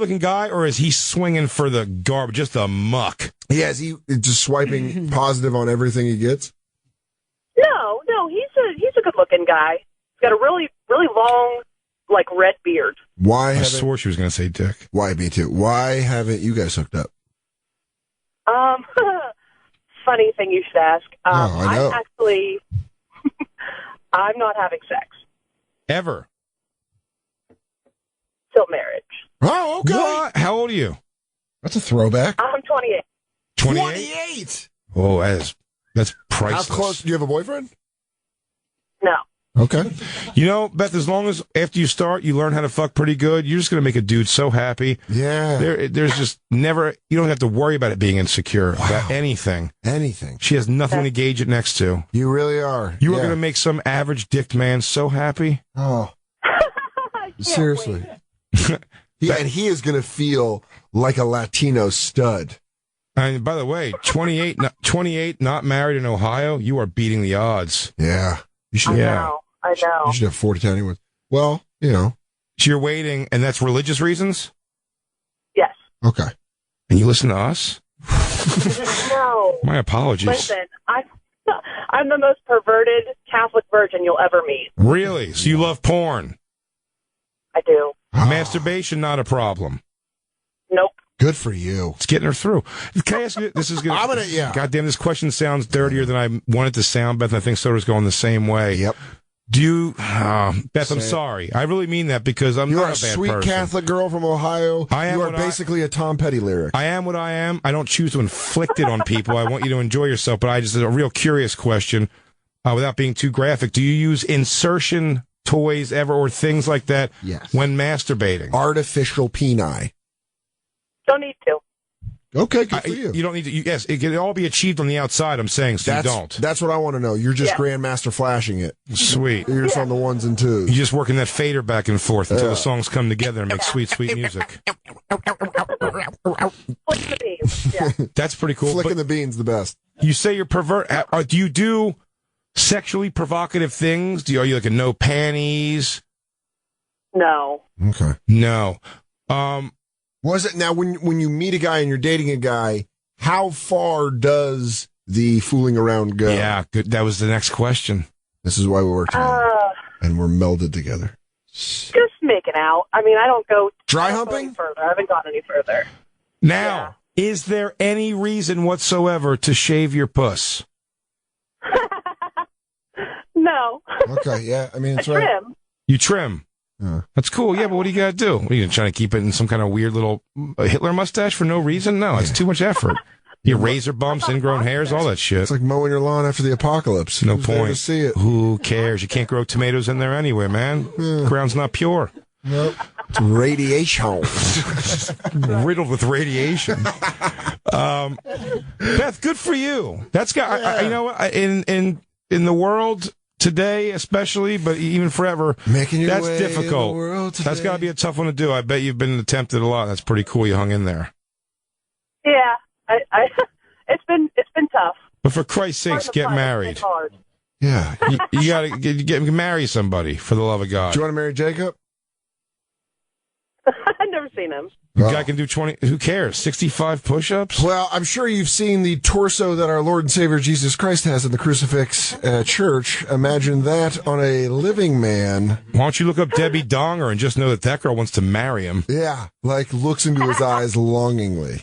looking guy, or is he swinging for the garbage, just the muck? Yeah, is he just swiping positive on everything he gets? No, he's a good looking guy. He's got a really, really long, red beard. I swore she was going to say dick. Why, me too. Why haven't you guys hooked up? Funny thing you should ask. I know. I'm not having sex. Ever? Till marriage. Oh, okay. What? How old are you? That's a throwback. I'm 28. 28? Oh, that's priceless. How close? Do you have a boyfriend? No. Okay. You know, Beth, as long as after you start, you learn how to fuck pretty good, you're just going to make a dude so happy. Yeah. There's just never, you don't have to worry about it being insecure about anything. Anything. She has nothing to gauge it next to. You really are. You are going to make some average dicked man so happy. Oh. Seriously. And he is going to feel like a Latino stud. And by the way, 28, not married in Ohio, you are beating the odds. Yeah. You should. I know. You should have 4 to 10 anyways. Well, So you're waiting, and that's religious reasons? Yes. Okay. And you listen to us? No. My apologies. Listen, I'm the most perverted Catholic virgin you'll ever meet. Really? So you love porn? I do. Masturbation, not a problem? Nope. Good for you. It's getting her through. Can I ask you, this is good. Goddamn, this question sounds dirtier than I want it to sound, Beth. I think Soder's going the same way. Yep. Do you, Beth, I'm sorry. I really mean that because I'm not a bad person. You're a sweet Catholic girl from Ohio. I am. You are basically a Tom Petty lyric. I am what I am. I don't choose to inflict it on people. I want you to enjoy yourself, but I just a real curious question, without being too graphic. Do you use insertion toys ever or things like that when masturbating? Artificial peni. Don't need to. Okay, good for you. You don't need to. Yes, it can all be achieved on the outside, I'm saying, so you don't. That's what I want to know. You're just Grandmaster flashing it. Sweet. You're just on the ones and twos. You're just working that fader back and forth until the songs come together and make sweet, sweet music. That's pretty cool. Flicking the beans the best. You say you're pervert. Do you do sexually provocative things? Are you like a no panties? No. Okay. No. Was it now when you meet a guy and you're dating a guy, how far does the fooling around go? Yeah, good. That was the next question. This is why we work together. And we're melded together. Just making out. I mean, I don't go dry humping further. I haven't gone any further. Now, is there any reason whatsoever to shave your puss? No. Okay, yeah. I mean, it's I right. trim. You trim. That's cool. Yeah, but what do you got to do? Are you trying to keep it in some kind of weird little Hitler mustache for no reason? No, it's too much effort. You razor bumps, ingrown hairs, all that shit. It's like mowing your lawn after the apocalypse. No Who's there point. to see it? Who cares? You can't grow tomatoes in there anyway, man. Ground's not pure. Nope. It's radiation. Riddled with radiation. Beth, good for you. That's got. You know what? In the world today, especially, but even forever, making your that's way difficult. in the world today. That's got to be a tough one to do. I bet you've been attempted a lot. That's pretty cool. You hung in there. Yeah, it's been tough. But for Christ's sakes, get married. It's hard. Yeah, you got to marry somebody for the love of God. Do you want to marry Jacob? I've never seen him. The guy can do 20. Who cares? 65 push-ups. Well, I'm sure you've seen the torso that our Lord and Savior Jesus Christ has in the crucifix church. Imagine that on a living man. Why don't you look up Debbie Donger and just know that girl wants to marry him? Yeah, like looks into his eyes longingly.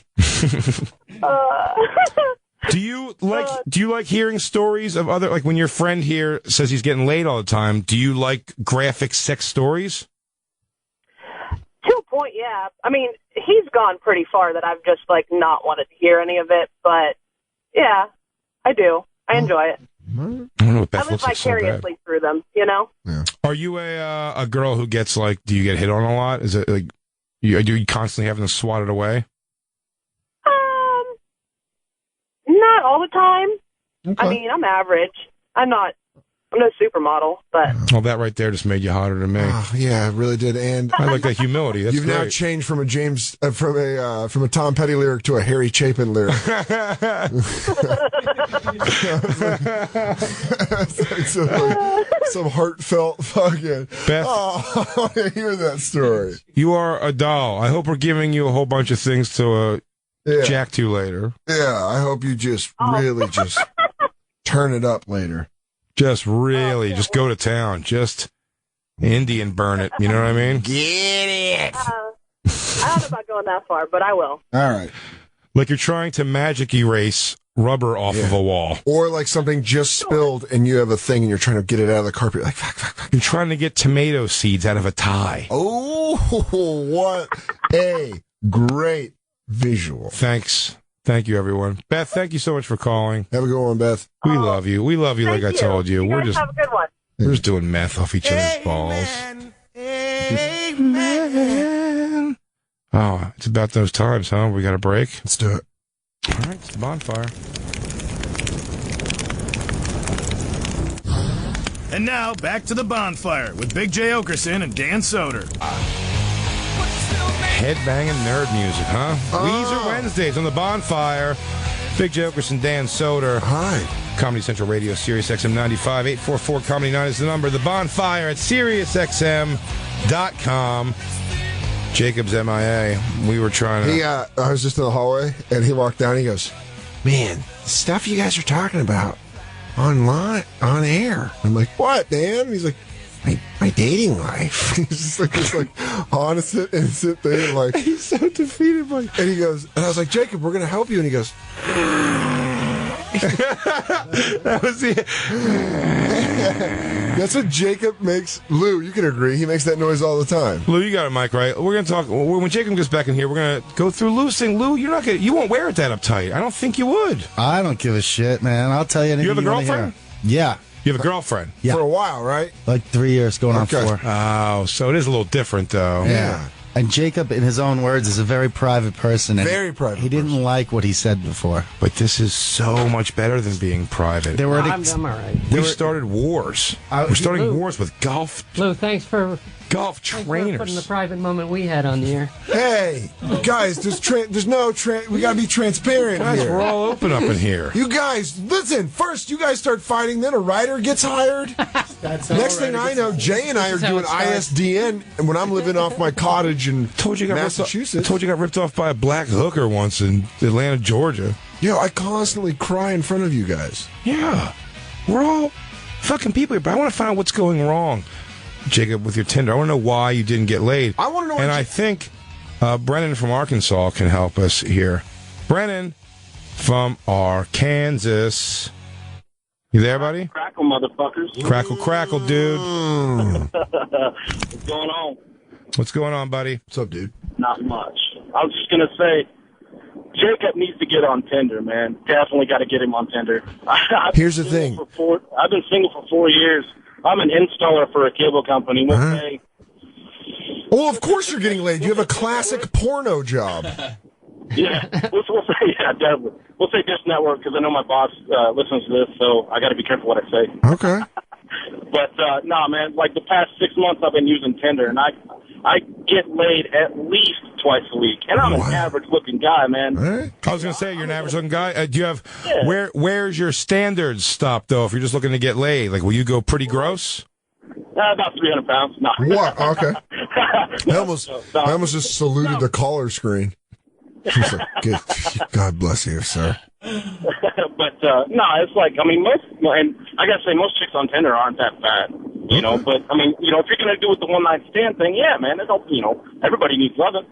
Do you like hearing stories of other, like when your friend here says he's getting laid all the time? Do you like graphic sex stories? To a point, yeah. I mean, he's gone pretty far that I've just like not wanted to hear any of it. But yeah, I do. I enjoy it. I don't know what Beth I live looks like so bad. vicariously through them, you know. Yeah. Are you a girl who gets like? Do you get hit on a lot? Is it like do you constantly having to swat it away? Not all the time. Okay. I mean, I'm average. I'm no supermodel, but Well, that right there just made you hotter than me. Oh, yeah, it really did. And I like that humility. That's you've now great. changed from a from a Tom Petty lyric to a Harry Chapin lyric. It's like some heartfelt fucking. Beth, Oh, I want to hear that story. you are a doll. I hope we're giving you a whole bunch of things to Yeah, jack to later. yeah. I hope you just really just turn it up later. Just really, just go to town. Just Indian burn it. You know what I mean? Get it. I don't know about going that far, but I will. All right. Like you're trying to magic erase rubber off of a wall. Or like something just spilled and you have a thing and you're trying to get it out of the carpet. Like, fuck. You're trying to get tomato seeds out of a tie. Oh, what a great visual. Thanks. Thank you, everyone. Beth, thank you so much for calling. Have a good one, Beth. We love you. We love you like I told you. You We're guys just have a good one. we're just doing meth off each other's balls. Amen. Oh, it's about those times, huh? We got a break. Let's do it. All right, it's the bonfire. And now, back to the bonfire with Big J. Oakerson and Dan Soder. Headbanging nerd music, huh? Weezer Wednesdays on the bonfire. Big J. Oakerson, Dan Soder. Hi. Comedy Central Radio, Sirius XM 95, 844 Comedy 9 is the number. The bonfire at SiriusXM.com. Jacob's MIA. We were trying to. I was just in the hallway and he walked down and he goes, "Man, the stuff you guys are talking about online, on air." I'm like, "What, Dan?" And he's like, my dating life. He's just like this, like honest, innocent thing. Like He's so defeated by. and he goes, and I was like, "Jacob, we're gonna help you." And he goes, That was the. "That's what Jacob makes." Lou, you can agree. He makes that noise all the time. Lou, you got a mic, right? We're gonna talk when Jacob gets back in here. We're gonna go through Lou's thing. Lou, you're not gonna. You won't wear it that uptight. I don't think you would. I don't give a shit, man. I'll tell you anything. You have a wanna girlfriend? hear. Yeah. You have a girlfriend. Yeah. For a while, right? Like 3 years, going Okay. on 4. Oh, so it is a little different, though. Yeah. And Jacob, in his own words, is a very private person. And Very private He didn't like what he said before. But this is so much better than being private. There were I'm all right. We started wars. We're starting Lou. wars with golf Lou, thanks for golf putting the trainers. private moment we had on the air. Hey, guys, there's no we gotta be transparent Guys, here. we're all open up in here. You guys, listen. First, you guys start fighting, then a writer gets hired. Next thing I know, Jay and I are This is how doing it starts. ISDN, and when I'm living off my cottage in Told you got ripped off, Massachusetts. told you got ripped off by a black hooker once in Atlanta, Georgia. Yo, I constantly cry in front of you guys. Yeah, we're all fucking people here, but I want to find out what's going wrong, Jacob, with your Tinder. I want to know why you didn't get laid. I want to know. And what I think Brennan from Arkansas can help us here. Brennan from Arkansas. You there, buddy? Crackle, motherfuckers. Crackle, crackle, dude. What's going on? What's going on, buddy? What's up, dude? Not much. I was just going to say, Jacob needs to get on Tinder, man. Definitely got to get him on Tinder. Here's the thing. I've been single for 4 years. I'm an installer for a cable company. We'll say, Well, of course you're getting laid. You have a classic porno job. yeah, we'll say, yeah, definitely. We'll say Dish Network because I know my boss listens to this, so I got to be careful what I say. Okay. But nah, man, like the past 6 months I've been using Tinder, and I get laid at least twice a week, and I'm an average-looking guy, man. Right. I was gonna say you're an average-looking guy. Do you have where's your standards stop though? If you're just looking to get laid, like will you go pretty gross? About 300 pounds. No. What? Okay. I almost just saluted the caller screen. She's like, good. God bless you, sir. But no, it's like, I mean, and I gotta say, most chicks on Tinder aren't that bad, you know. But I mean, you know, if you're gonna do it the one night stand thing, yeah, man, you know, everybody needs loving.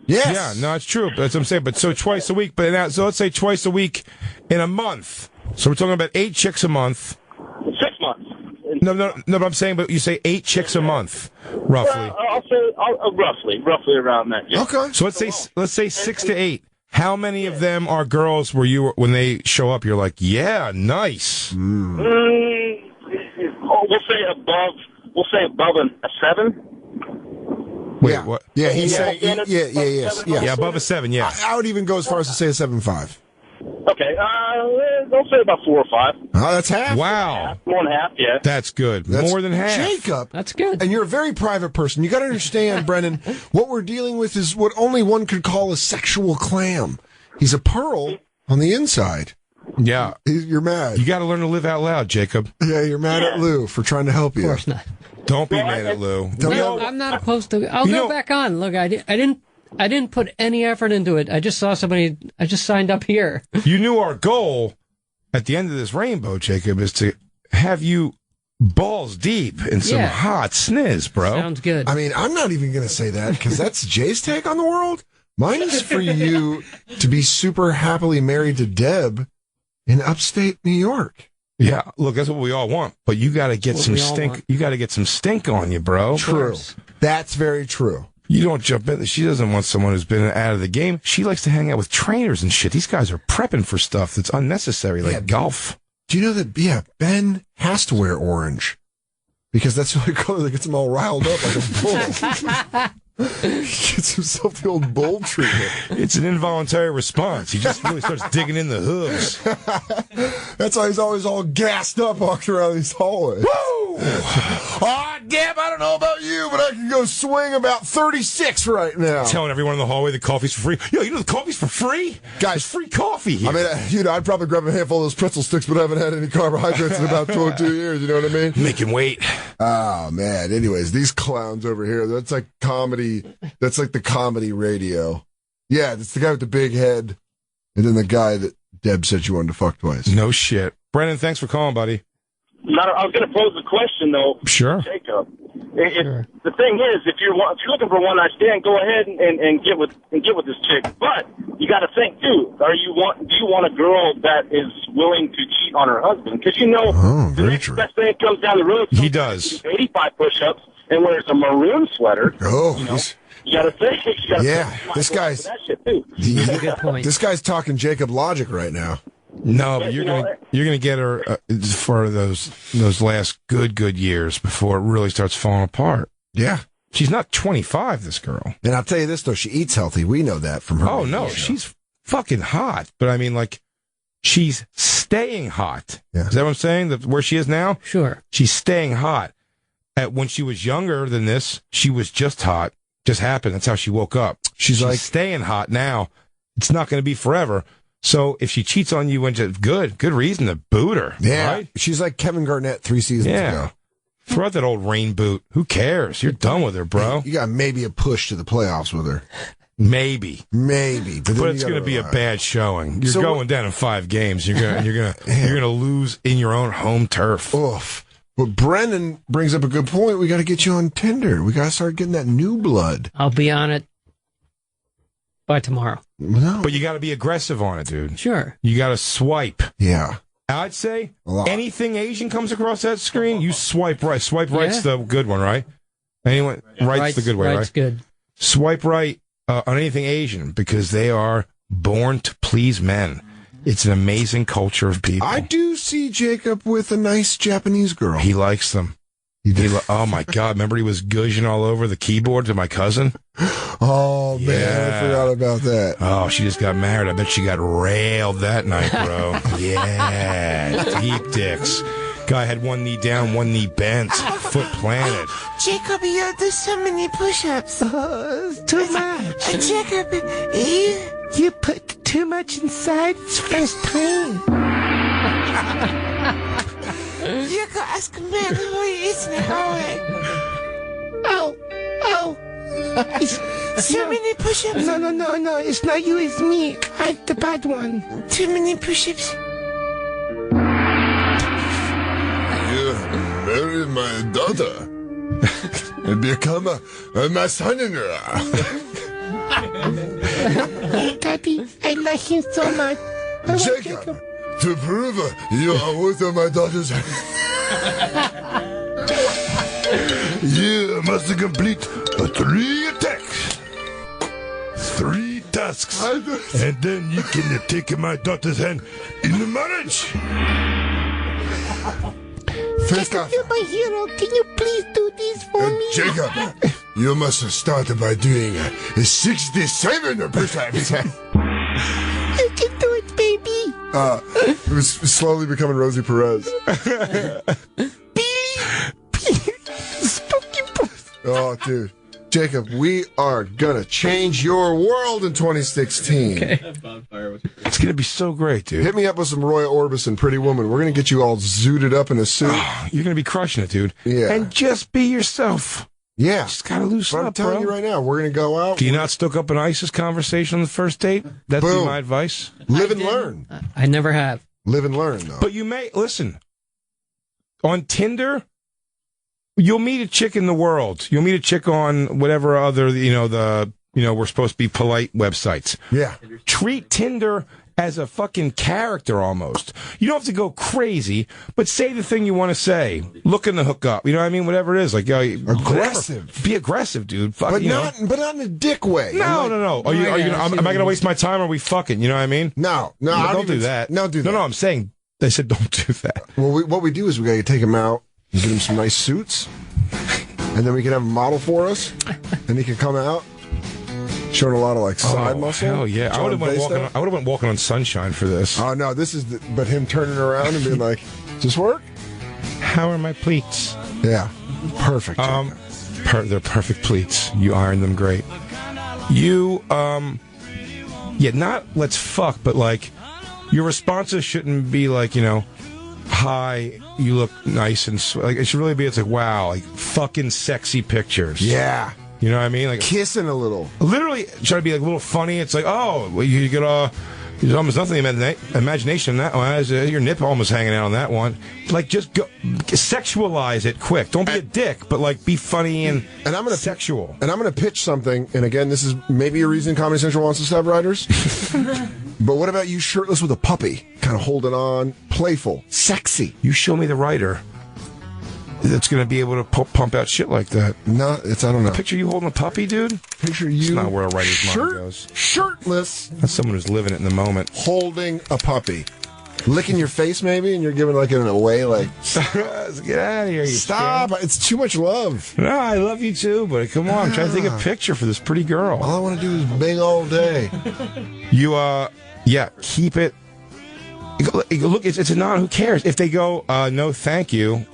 Yes. Yeah, no, it's true. That's what I'm saying. But so twice a week. But now, so let's say twice a week in a month. So we're talking about 8 chicks a month. 6 months. No, but I'm saying, but you say 8 chicks a month, roughly. I'll say roughly around that. Yeah. Okay. So let's say 6 to 8. How many of them are girls where you, when they show up, you're like, yeah, nice? We'll say above a 7. Wait, what? Yeah, he's saying, yes. Yeah, above a 7, yeah. I would even go as far as to say a 7.5. Okay, I'll say about 4 or 5. Oh, that's half. Wow. More than half, yeah. That's good. More than half. Jacob. That's good. And you're a very private person. You got to understand, Brennan, what we're dealing with is what only one could call a sexual clam. He's a pearl on the inside. Yeah. You're mad. You got to learn to live out loud, Jacob. Yeah, you're mad at Lou for trying to help you. Of course not. Don't be mad at Lou. No, I'm not opposed to. I'll go back on. Look, I didn't put any effort into it. I just saw somebody. I just signed up here. You knew our goal at the end of this rainbow, Jacob, is to have you balls deep in some hot sniz, bro. Sounds good. I mean, I'm not even going to say that because that's Jay's take on the world. Mine is for you to be super happily married to Deb in upstate New York. Yeah, look, that's what we all want, but you got to get some stink. You got to get some stink on you, bro. True. That's very true. You don't jump in. She doesn't want someone who's been out of the game. She likes to hang out with trainers and shit. These guys are prepping for stuff that's unnecessary, like golf. Do you know that, Ben has to wear orange because that's the only color that gets him all riled up like a bull. He gets himself the old bull treatment. It's an involuntary response. He just really starts digging in the hooves. That's why he's always all gassed up walking around these hallways. Woo! Deb, I don't know about you, but I can go swing about 36 right now. Telling everyone in the hallway the coffee's for free. Yo, you know the coffee's for free? Guys, there's free coffee here. I mean, I'd probably grab a handful of those pretzel sticks, but I haven't had any carbohydrates in about 2 years. You know what I mean? Make him wait. Oh, man. Anyways, these clowns over here, that's like comedy. That's like the comedy radio. Yeah, it's the guy with the big head, and then the guy that Deb said she wanted to fuck twice. No shit. Brennan, thanks for calling, buddy. I was going to pose a question, though. Sure. Jacob. The thing is, if you're looking for one night stand, go ahead and get with this chick. But you got to think too. Do you want a girl that is willing to cheat on her husband? Because the next best thing comes down the road. He does 85 push-ups and wears a maroon sweater. Oh, you got to think. This guy's that shit too. Good point. This guy's talking Jacob logic right now. No, but you're gonna get her for those last good years before it really starts falling apart. Yeah, she's not 25. This girl, and I'll tell you this though, she eats healthy. We know that from her. Oh no, she's fucking hot. But I mean, like, she's staying hot. Yeah. Is that what I'm saying? Where she is now? Sure. She's staying hot. When she was younger than this, she was just hot. Just happened. That's how she woke up. She's like staying hot now. It's not going to be forever. So if she cheats on you, good reason to boot her. Yeah, right? She's like Kevin Garnett 3 seasons ago. Throw out that old rain boot. Who cares? You're done with her, bro. You got maybe a push to the playoffs with her. Maybe, but it's going to be a bad showing. You're going down in 5 games. You're gonna lose in your own home turf. Oof. But Brennan brings up a good point. We got to get you on Tinder. We got to start getting that new blood. I'll be on it by tomorrow. No. But you got to be aggressive on it, dude. Sure. You got to swipe. Yeah. I'd say anything Asian comes across that screen, you swipe right. Swipe right's the good one, right? Anyone, right's the good way, right? Right's good. Swipe right on anything Asian because they are born to please men. It's an amazing culture of people. I do see Jacob with a nice Japanese girl. He likes them. Oh my God! Remember he was gushing all over the keyboard to my cousin. Oh man, I forgot about that. Oh, she just got married. I bet she got railed that night, bro. Yeah, deep dicks. Guy had one knee down, one knee bent, foot planted. Jacob, you do so many push-ups. Too much. Jacob, you put too much inside this first time. You go ask a man who he is now. Oh. So many push-ups. No. It's not you, it's me. I'm the bad one. Too many push-ups. You marry my daughter and become my son-in-law. Daddy, I like him so much. Jacob, to prove you are worth my daughter's you must complete 3 attacks, 3 tasks, and then you can take my daughter's hand in the marriage. Jacob, you're my hero. Can you please do this for me? Jacob, you must start by doing 67 push-ups. You can do it, baby. It was slowly becoming Rosie Perez. Oh, dude. Jacob, we are going to change your world in 2016. Okay. It's going to be so great, dude. Hit me up with some Roy Orbison, Pretty Woman. We're going to get you all zooted up in a suit. You're going to be crushing it, dude. Yeah. And just be yourself. Yeah. Just got to loosen I'm up, telling bro. you right now, we're going to go out. Do you not stoke up an ISIS conversation on the first date? That'd be my advice. Live and learn. I never have. Live and learn, though. But you may, listen, on Tinder, you'll meet a chick in the world. You'll meet a chick on whatever other, we're supposed to be polite websites. Yeah. Treat Tinder as a fucking character almost. You don't have to go crazy, but say the thing you want to say. Look in the hookup. You know what I mean? Whatever it is. Like, aggressive. Whatever. Be aggressive, dude. Fuck, but not in a dick way. No. Am I going to waste my time or are we fucking? You know what I mean? No, don't do that. No, do that. No, I'm saying, they said don't do that. Well, what we do is we got to take him out and get him some nice suits, and then we can have a model for us, and he can come out showing a lot of side muscle. Hell yeah! I would have went walking on sunshine for this. Oh no, this is but him turning around and being like, "Does this work? How are my pleats?" Yeah, perfect. They're perfect pleats. You iron them great. You not let's fuck, but your responses shouldn't be hi, you look nice and it should really be. It's wow, fucking sexy pictures. Yeah. You know what I mean? Kissing a little. Literally try to be a little funny. It's you get there's almost nothing imagination in that one. Your nip almost hanging out on that one. Just go sexualize it quick. Don't be a dick, but be funny and I'm gonna sexual. And I'm gonna pitch something. And again, this is maybe a reason Comedy Central wants to stop writers. But what about you shirtless with a puppy, kind of holding on, playful, sexy? You show me the writer that's going to be able to pump out shit like that. No, I don't know. Picture you holding a puppy, dude. Picture you. It's not where a writer's mind goes. Shirtless. That's someone who's living it in the moment. Holding a puppy. Licking your face, maybe, and you're giving it in a way get out of here, you stop. Scared. It's too much love. No, I love you too, but come on, I'm trying to think of a picture for this pretty girl. All I want to do is bang all day. You, keep it. Look, it's a who cares? If they go, no, thank you,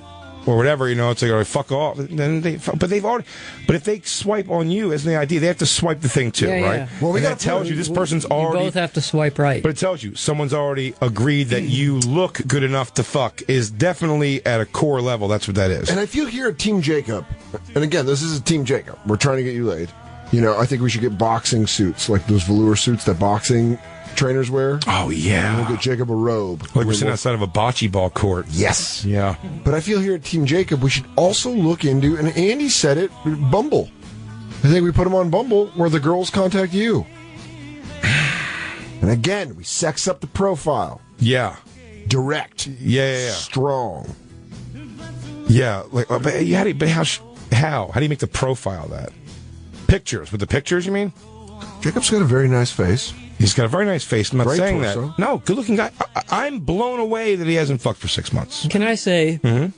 or whatever, it's fuck off. Then but if they swipe on you as the ID, they have to swipe the thing too, right? Yeah. Well, that tells you this person's already. You both have to swipe right. But it tells you someone's already agreed that you look good enough to fuck is definitely at a core level. That's what that is. And I feel here at Team Jacob, and again, this is a Team Jacob. We're trying to get you laid. I think we should get boxing suits, like those velour suits that boxing trainers wear. Oh, yeah. And we'll get Jacob a robe. We're sitting outside of a bocce ball court. Yes. Yeah. But I feel here at Team Jacob, we should also look into, and Andy said it, Bumble. I think we put him on Bumble where the girls contact you. And again, we sex up the profile. Yeah. Direct. Yeah. Strong. Yeah. How? How do you make the profile that? Pictures. With the pictures, you mean? Jacob's got a very nice face. He's got a very nice face. I'm not Great saying torso. that. No, good-looking guy. I'm blown away that he hasn't fucked for 6 months. Can I say, that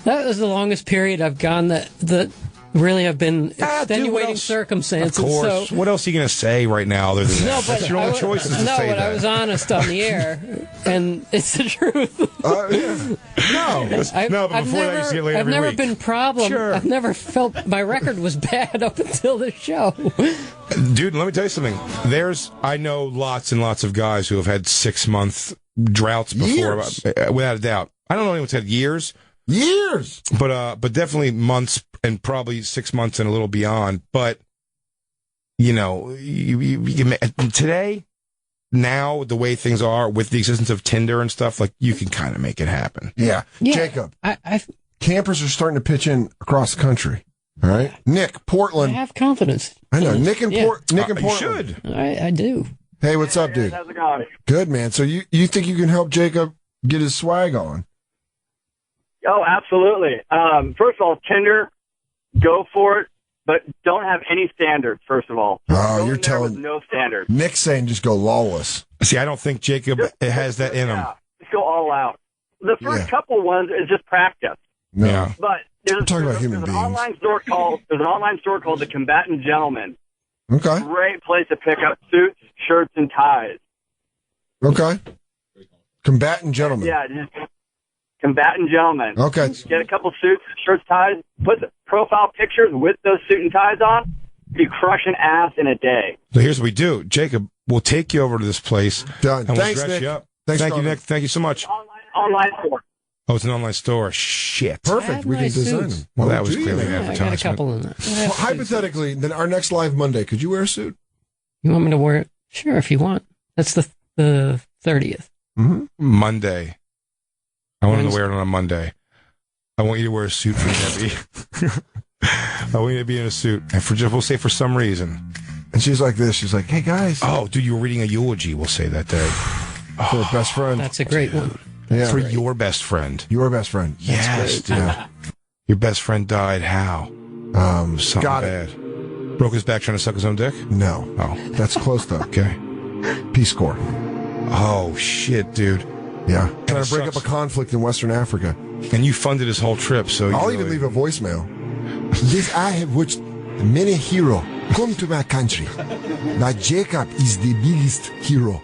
was the longest period I've gone that really have been extenuating circumstances. Of course. So, what else are you going to say right now other than that? That's your only choice is to say that. I was honest on the air, and it's the truth. I've never been problem. Sure. I've never felt my record was bad up until this show. Dude, let me tell you something. I know lots and lots of guys who have had 6-month droughts before, without a doubt. I don't know anyone's had years. Years! But definitely months and probably 6 months and a little beyond. But, you know, today, now, the way things are, with the existence of Tinder and stuff, like, you can kind of make it happen. Yeah. Jacob, campers are starting to pitch in across the country. All right? Nick, Portland. I have confidence. I know. Nick in Portland. You should. I do. Hey, what's up, dude? How's it going? Good, man. So you think you can help Jacob get his swag on? Oh, absolutely. First of all, Tinder, go for it, but don't have any standards, first of all. Oh, you're telling... with no standards. Nick's saying just go lawless. See, I don't think Jacob has that in him. Just go all out. The first couple ones is just practice. No. Yeah. But I'm talking about human beings. There's an online store called The Combatant Gentleman. Okay. Great place to pick up suits, shirts, and ties. Okay. Combatant Gentleman. Yeah, just Combatant Gentleman. Okay. Get a couple suits, shirts, ties, put the profile pictures with those suit and ties on. Be crushing ass in a day. So here's what we do. Jacob, we'll take you over to this place. Done. And Thanks, we'll dress Nick. you up. Thanks, Thank you, Nick. Thank you so much. Online store. Oh, it's an online store. Shit. Perfect. We can design them. Well, that was clearly an I advertisement. got a couple in there. Well, hypothetically, then our next live Monday, could you wear a suit? You want me to wear it? Sure, if you want. That's the 30th. Mm-hmm. Monday. I want him to wear it on a Monday. I want you to wear a suit for Debbie. I want you to be in a suit. And we'll say for some reason. And she's like this. She's like, hey, guys. Oh, dude, you were reading a eulogy. We'll say that day. For a best friend. That's a great one. For your best friend. Your best friend. Yes, dude. Yeah. Your best friend died how? Something bad. Broke his back trying to suck his own dick? No. Oh. That's close, though. Okay. Peace Corps. Oh, shit, dude. Yeah. Trying to break up a conflict in Western Africa. And you funded his whole trip, so I'll even leave a voicemail. Yes, I have watched many heroes come to my country. But Jacob is the biggest hero.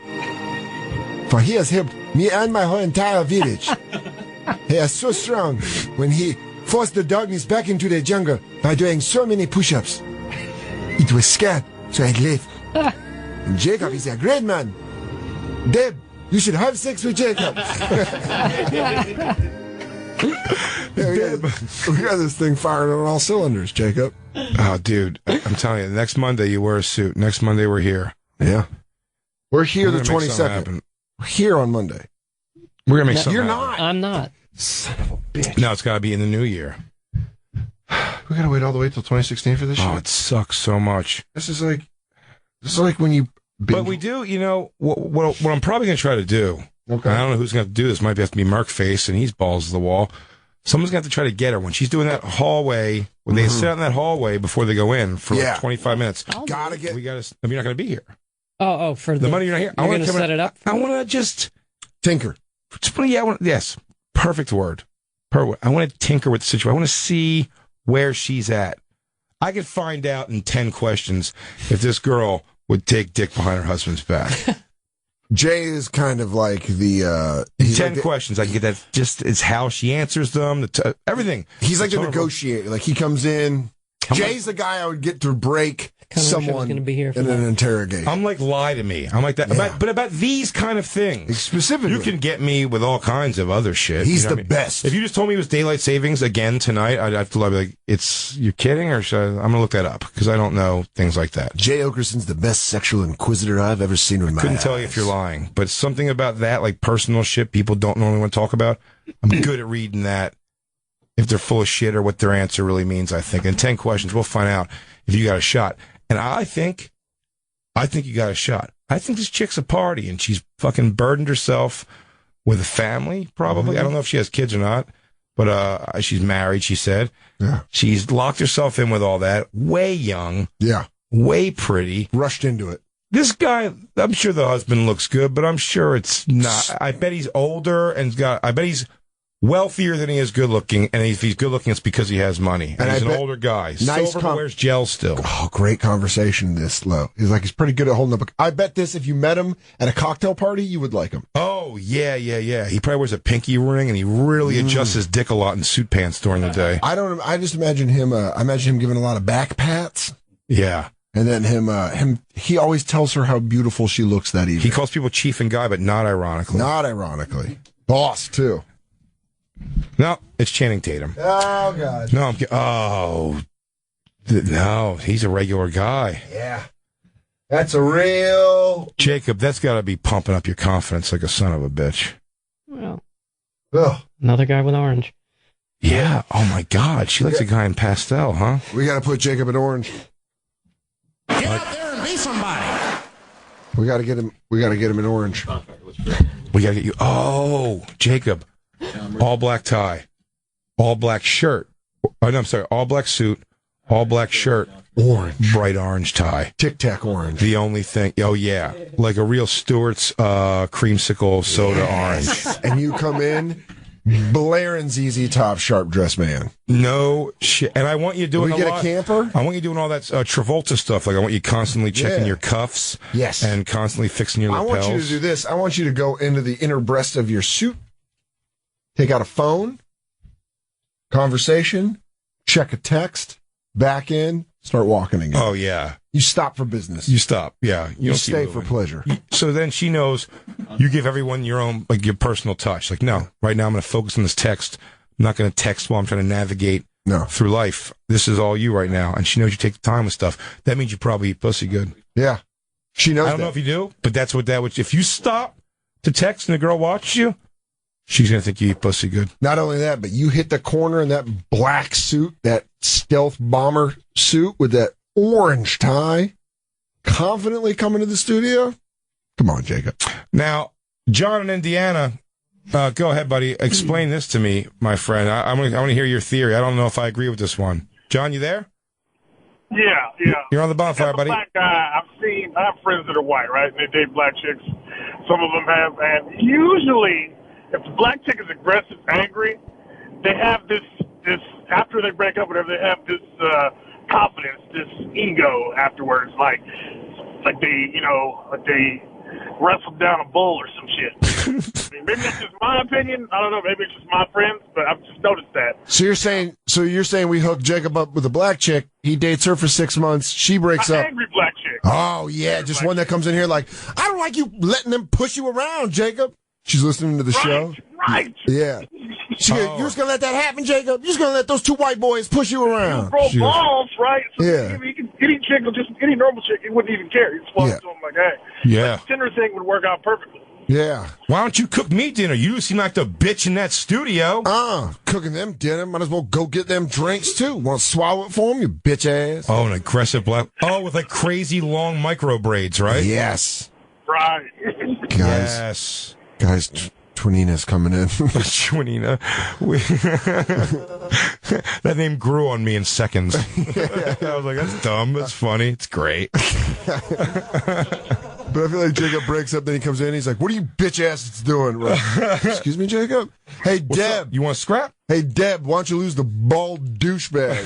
For he has helped me and my whole entire village. He is so strong when he forced the darkness back into the jungle by doing so many push-ups. It was scared, so I left. And Jacob is a great man. Deb, you should have sex with Jacob. We got this thing firing on all cylinders, Jacob. Oh, dude, I'm telling you, next Monday you wear a suit. Next Monday we're here. Yeah. We're here the 22nd. We're here on Monday. We're going to make something You're happen. not. I'm not. Son of a bitch. No, it's got to be in the new year. We got to wait all the way till 2016 for this shit. Oh, it sucks so much. This is like when you... But we do, you know, what I'm probably going to try to do. Okay. I don't know who's going to do this. Might have to be Merkface, and he's balls to the wall. Someone's going to have to try to get her when she's doing that hallway. When they sit out in that hallway before they go in for like 25 minutes. Gotta get. You're not going to be here. Oh, for the money you're not here. You're going to set it up. I want to just tinker. Yes, perfect word. I want to tinker with the situation. I want to see where she's at. I could find out in 10 questions if this girl would take dick behind her husband's back. Jay is kind of like the... 10 questions. I can get that. Just it's how she answers them, everything. He's like the negotiator. Like, he comes in. Jay's the guy I would get to break someone gonna be here for in that. an interrogation. I'm like, lie to me. I'm like that. Yeah. But about these kind of things. Specifically. You can get me with all kinds of other shit. He's you know the best. If you just told me it was daylight savings again tonight, I'd have to be like, you're kidding? Or I'm going to look that up because I don't know things like that. Jay Oakerson's the best sexual inquisitor I've ever seen with my Couldn't tell you if you're lying. But something about that, like personal shit people don't normally want to talk about, I'm good at reading that. If they're full of shit or what their answer really means, I think. In 10 questions, we'll find out if you got a shot. And I think you got a shot. I think this chick's a party, and she's fucking burdened herself with a family, probably. I don't know if she has kids or not, but she's married, she said. Yeah. She's locked herself in with all that. Way young. Yeah. Way pretty. Rushed into it. This guy, I'm sure the husband looks good, but I'm sure it's not. I bet he's older and I bet he's wealthier than he is good looking, and if he's good looking, it's because he has money. And he's an older guy. Nice Sober, wears gel still. Oh, great conversation this low. He's pretty good at holding up. I bet this, if you met him at a cocktail party, you would like him. Oh, yeah. He probably wears a pinky ring, and he really adjusts his dick a lot in suit pants during the day. I just imagine him, giving a lot of back pats. Yeah. And then he always tells her how beautiful she looks that evening. He calls people chief and guy, but not ironically. Not ironically. Boss, too. No, it's Channing Tatum. Oh, God. No, no, he's a regular guy. Yeah. That's a real... Jacob, that's got to be pumping up your confidence like a son of a bitch. Well, another guy with orange. Yeah. Oh, my God. She likes a guy in pastel, huh? We got to put Jacob in orange. Get out there and be somebody. We got to get him in orange. We got to get you... Oh, Jacob. All black tie, all black shirt. Oh, no, I'm sorry. All black suit, all black shirt, orange, bright orange tie. Tic Tac orange. The only thing. Oh yeah, like a real Stewart's creamsicle soda orange. And you come in, blaring ZZ Top sharp dress man. No shit. And I want you doing. We get a camper. I want you doing all that Travolta stuff. Like I want you constantly checking your cuffs. Yes. And constantly fixing your lapels. I want you to do this. I want you to go into the inner breast of your suit. Take out a phone, conversation, check a text, back in, start walking again. Oh, yeah. You stop for business. You stop, yeah. You stay for pleasure. So then she knows you give everyone your own, like your personal touch. Like, no, right now I'm going to focus on this text. I'm not going to text while I'm trying to navigate through life. This is all you right now. And she knows you take the time with stuff. That means you probably eat pussy good. Yeah. She knows I don't know if you do, but that's what that would, if you stop to text and the girl watches you, she's going to think you eat pussy good. Not only that, but you hit the corner in that black suit, that stealth bomber suit with that orange tie, confidently coming to the studio. Come on, Jacob. Now, John in Indiana, go ahead, buddy. Explain this to me, my friend. I want to hear your theory. I don't know if I agree with this one. John, you there? Yeah. You're on the bonfire, As a buddy. black guy, I have friends that are white, right? And they date black chicks. Some of them have, and usually, if the black chick is aggressive, angry, they have this after they break up, whatever, they have this confidence, this ego afterwards, like they wrestled down a bull or some shit. I mean, maybe that's just my opinion. I don't know. Maybe it's just my friends, but I've just noticed that. So you're saying we hook Jacob up with a black chick. He dates her for 6 months. She breaks up. Angry black chick. Oh yeah, just one that comes in here like, I don't like you letting them push you around, Jacob. She's listening to the show. Right. Yeah. You're just going to let that happen, Jacob? You're just going to let those two white boys push you around? Bro, balls, right? So yeah. Any chick, or just any normal chick, he wouldn't even care. He'd just walk to him like, hey. Yeah. The Tinder thing would work out perfectly. Yeah. Why don't you cook me dinner? You seem like the bitch in that studio. Cooking them dinner. Might as well go get them drinks, too. Want to swallow it for them, you bitch ass? Oh, an aggressive black... Oh, with like crazy long micro braids, right? Yes. Right. Guys, Twinina's coming in. Twinina. That name grew on me in seconds. I was like, that's dumb. That's funny. It's great. But I feel like Jacob breaks up, then he comes in, he's like, what are you bitch asses doing? Like, excuse me, Jacob? Hey, Deb. You want to scrap? Hey, Deb, why don't you lose the bald douchebag?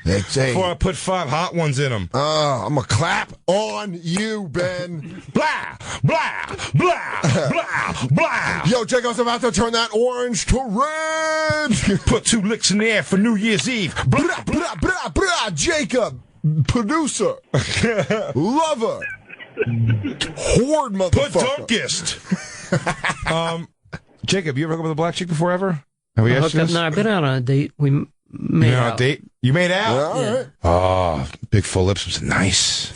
Before I put 5 hot ones in them. I'm going to clap on you, Ben. Blah, blah, blah, blah, blah. Yo, Jacob's about to turn that orange to red. Put 2 licks in the air for New Year's Eve. Blah, blah, blah, blah. Jacob, producer, lover, horde motherfucker. Put Dunkist. Jacob, you ever hook up with a black chick before ever? Have we asked you this? No, I've been out on a date. We made out. On a date? You made out? Yeah, all right. Oh, big full lips was nice.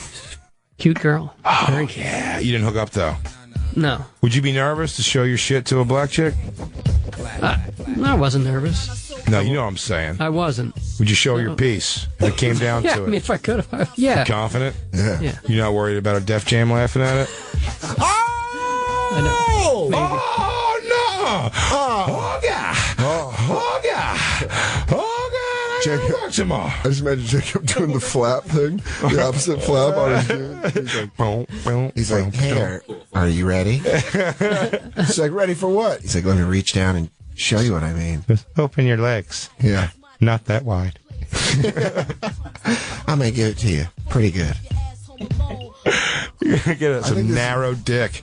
Cute girl. Oh, very cute. Yeah. You didn't hook up, though? No. Would you be nervous to show your shit to a black chick? I wasn't nervous. No, you know what I'm saying. I wasn't. Would you show your piece if it came down Yeah, to I it? mean, if I could have. Yeah. You confident? Yeah. You're not worried about a Def Jam laughing at it? I know. Maybe. Oh, no! Oh, God! Oh, God! Oh, God! Jacob, I just imagine Jacob doing the flap thing, the opposite flap on his dude. He's like, hey, are you ready? He's like, ready for what? He's like, let me reach down and Show you what I mean. Just open your legs. Yeah. Not that wide. I'm going to give it to you. Pretty good. You're going to get us a narrow dick.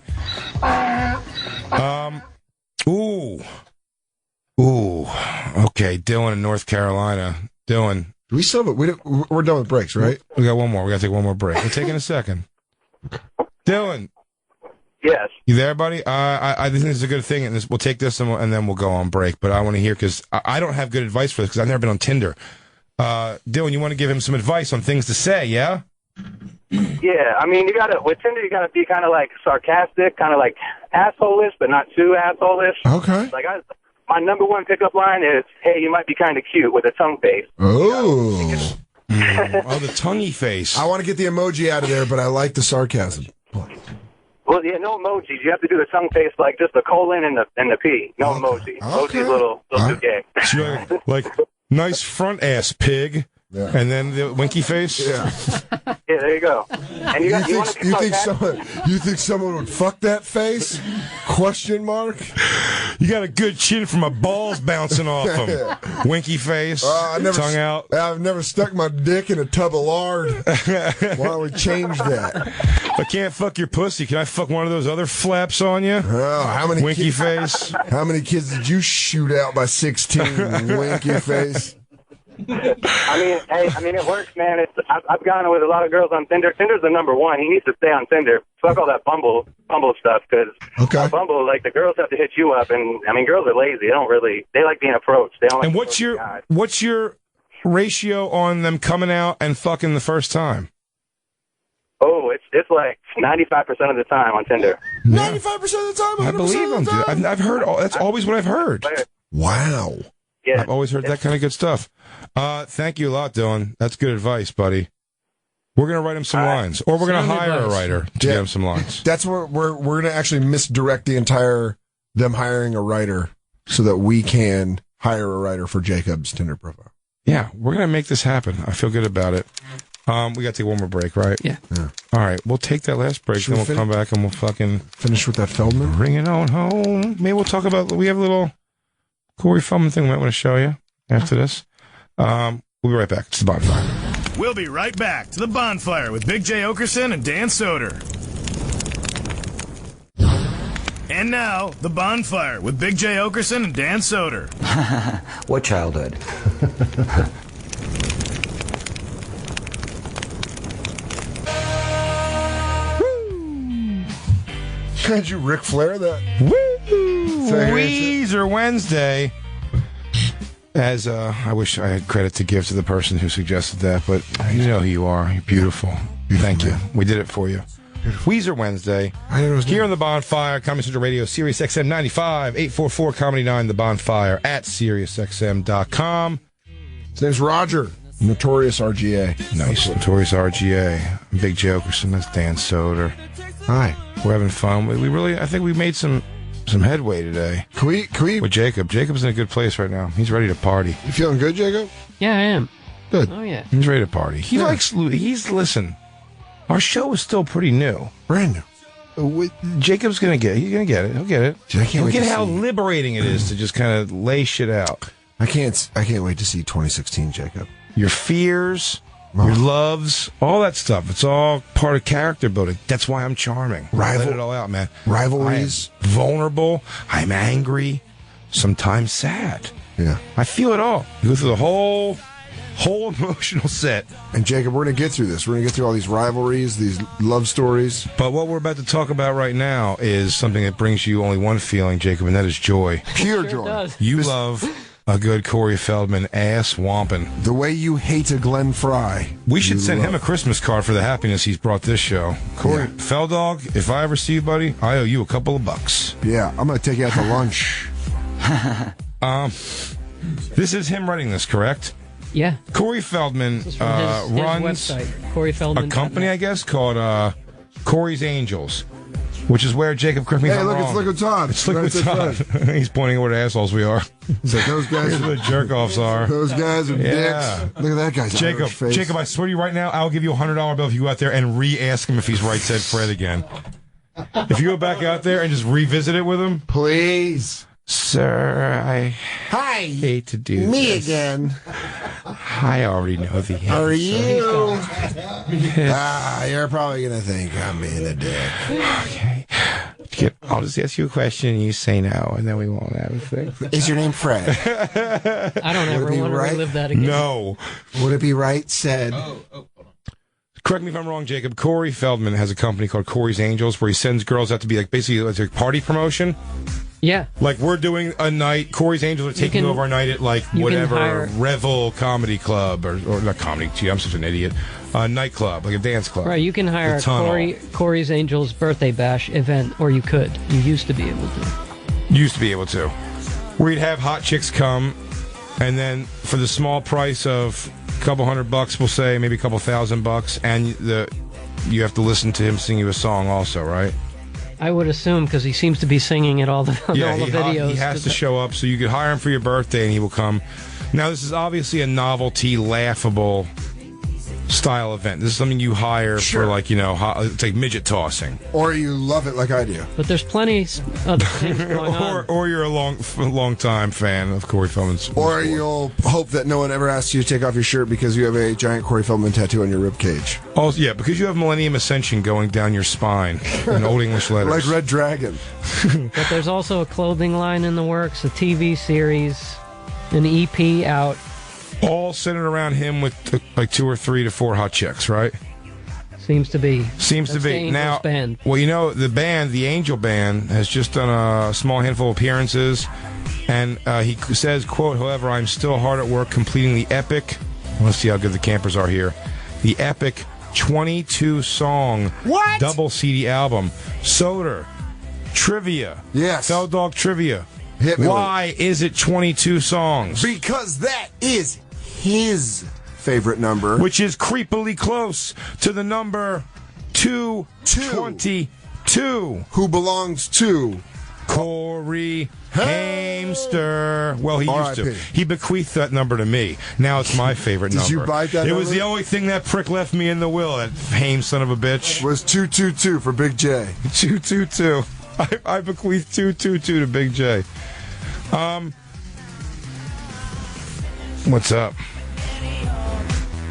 Ooh. Okay, Dylan in North Carolina. Dylan. Do we still have it? We're done with breaks, right? We got one more. We got to take one more break. We're taking a second. Dylan. Yes. You there, buddy? I think this is a good thing, and we'll take this and then we'll go on break. But I want to hear, because I don't have good advice for this, because I've never been on Tinder. Dylan, you want to give him some advice on things to say, yeah? Yeah, I mean, with Tinder, you gotta be kind of like sarcastic, kind of like asshole-ish, but not too asshole-ish. Okay. Like, my number one pickup line is, hey, you might be kind of cute with a tongue face. Oh. Oh, the tonguey face. I want to get the emoji out of there, but I like the sarcasm. Well, yeah, no emojis. You have to do the tongue face, like just the colon and the P. No emoji. Emoji's a little too gay. So like, nice front ass pig, and then the winky face. Yeah. Yeah, there you go. And you think someone would fuck that face? Question mark. You got a good chin from my balls bouncing off them. Winky face, tongue out. I've never stuck my dick in a tub of lard. Why don't we change that? If I can't fuck your pussy, can I fuck one of those other flaps on you? Oh, how many winky face? How many kids did you shoot out by 16? Winky face. I mean, it works, man. I've gone with a lot of girls on Tinder. Tinder's the number one. He needs to stay on Tinder. Fuck all that Bumble stuff, because on Bumble, like, the girls have to hit you up, and I mean, girls are lazy. They like being approached. They don't. And what's your ratio on them coming out and fucking the first time? Oh, it's like 95% of the time on Tinder. 95% of the time. I believe them, dude. I've heard. That's always what I've heard. Wow. Yeah, I've always heard that kind of good stuff. Thank you a lot, Dylan. That's good advice, buddy. We're going to write him some lines, or we're going to hire a writer to get him some lines. That's where we're going to actually misdirect the entire them hiring a writer so that we can hire a writer for Jacob's Tinder profile. Yeah, we're going to make this happen. I feel good about it. We got to take one more break, right? Yeah. All right, we'll take that last break, then we'll come back and we'll fucking finish with that Feldman. Bring it on home. Maybe we'll talk about. We have a little Corey Feldman thing we might want to show you after this. We'll be right back. It's the Bonfire. We'll be right back to the Bonfire with Big J. Oakerson and Dan Soder. And now, the Bonfire with Big J. Oakerson and Dan Soder. What childhood? Can't you Ric Flair that? Woo! Weezer Wednesday. As I wish I had credit to give to the person who suggested that, but you know who you are. You're beautiful. Thank you. We did it for you. Weezer Wednesday. Here on the Bonfire, Comedy Central Radio, Sirius XM 95, 844 Comedy 9, the Bonfire at SiriusXM.com. His name's Roger, Notorious RGA. Nice, Notorious RGA. I'm Big J. Oakerson. That's Dan Soder. Hi. We're having fun. I think we made some headway today. Can we? With Jacob. Jacob's in a good place right now. He's ready to party. You feeling good, Jacob? Yeah, I am. Good. Oh, yeah. He's ready to party. Listen, our show is still pretty new. Brand new. Jacob's going to get it. He's going to get it. He'll get it. He'll get how liberating it is to just kind of lay shit out. I can't wait to see 2016, Jacob. Your fears, your loves, all that stuff. It's all part of character building. That's why I'm charming. Let it all out, man. Rivalries. I am vulnerable. I'm angry. Sometimes sad. Yeah. I feel it all. You go through the whole emotional set. And Jacob, we're going to get through this. We're going to get through all these rivalries, these love stories. But what we're about to talk about right now is something that brings you only one feeling, Jacob, and that is joy. Pure joy. You love a good Corey Feldman ass whomping. The way you hate a Glenn Fry. We should send him a Christmas card for the happiness he's brought this show. Corey, Feldog, if I ever see you, buddy, I owe you a couple of bucks. Yeah, I'm going to take you out to lunch. This is him writing this, correct? Yeah. Corey Feldman his runs website, Coreyfeldman. a company, I guess, called Corey's Angels, which is where Jacob, correct me if I'm wrong. It's Liquid Todd. It's Liquid Todd. He's pointing at what assholes we are. It's like those guys are the jerk-offs are. Those guys are dicks. Look at that guy's Jacob, face. Jacob, I swear to you right now, I'll give you a $100 bill if you go out there and re-ask him if he's right said Fred again. If you go back out there and just revisit it with him. Please. Sir, I Hi. hate to do Me this. again. I already know the answer. Are you? You're probably going to think I'm being a dick. Okay. I'll just ask you a question and you say no, and then we won't have a thing. Is your name Fred? I don't ever want to relive that again. No. Would it be right said? Correct me if I'm wrong, Jacob. Corey Feldman has a company called Corey's Angels where he sends girls out to be like basically like a party promotion. Yeah. Like we're doing a night, Corey's Angels are taking over a night at like whatever Revel Comedy Club or not comedy, gee, I'm such an idiot. Nightclub, like a dance club. Right, you can hire a Corey's Angels birthday bash event, or you could. You used to be able to. Where you'd have hot chicks come, and then for the small price of a couple $100, we'll say, maybe a couple $1,000, and you have to listen to him sing you a song also, right? I would assume, because he seems to be singing at all the videos. He has to show up, so you could hire him for your birthday, and he will come. Now, this is obviously a novelty, laughable style event. This is something you hire for, like, it's like midget tossing. Or you love it like I do. But there's plenty of things going on. Or you're a long time fan of Corey Feldman's. Or you'll hope that no one ever asks you to take off your shirt because you have a giant Corey Feldman tattoo on your ribcage. Also, yeah, because you have Millennium Ascension going down your spine in Old English letters. Like Red Dragon. But there's also a clothing line in the works, a TV series, an EP out. All centered around him with like 2 or 3 to 4 hot chicks, right? Seems to be. Now, band. Well, the band, the Angel Band, has just done a small handful of appearances, and he says, quote, however, I'm still hard at work completing the epic, let's see how good the campers are here, the epic 22-song double CD album, Soder, Trivia. Yes. Fell Dog Trivia. Why is it 22 songs? Because that is his favorite number, which is creepily close to the number 222, who belongs to Corey Hamster. Well, he used to. He bequeathed that number to me. Now it's my favorite number. Did you bite that number? It was the only thing that prick left me in the will, that Hames son of a bitch. It was 222 for Big J. 222. I bequeathed 222 to Big J. What's up?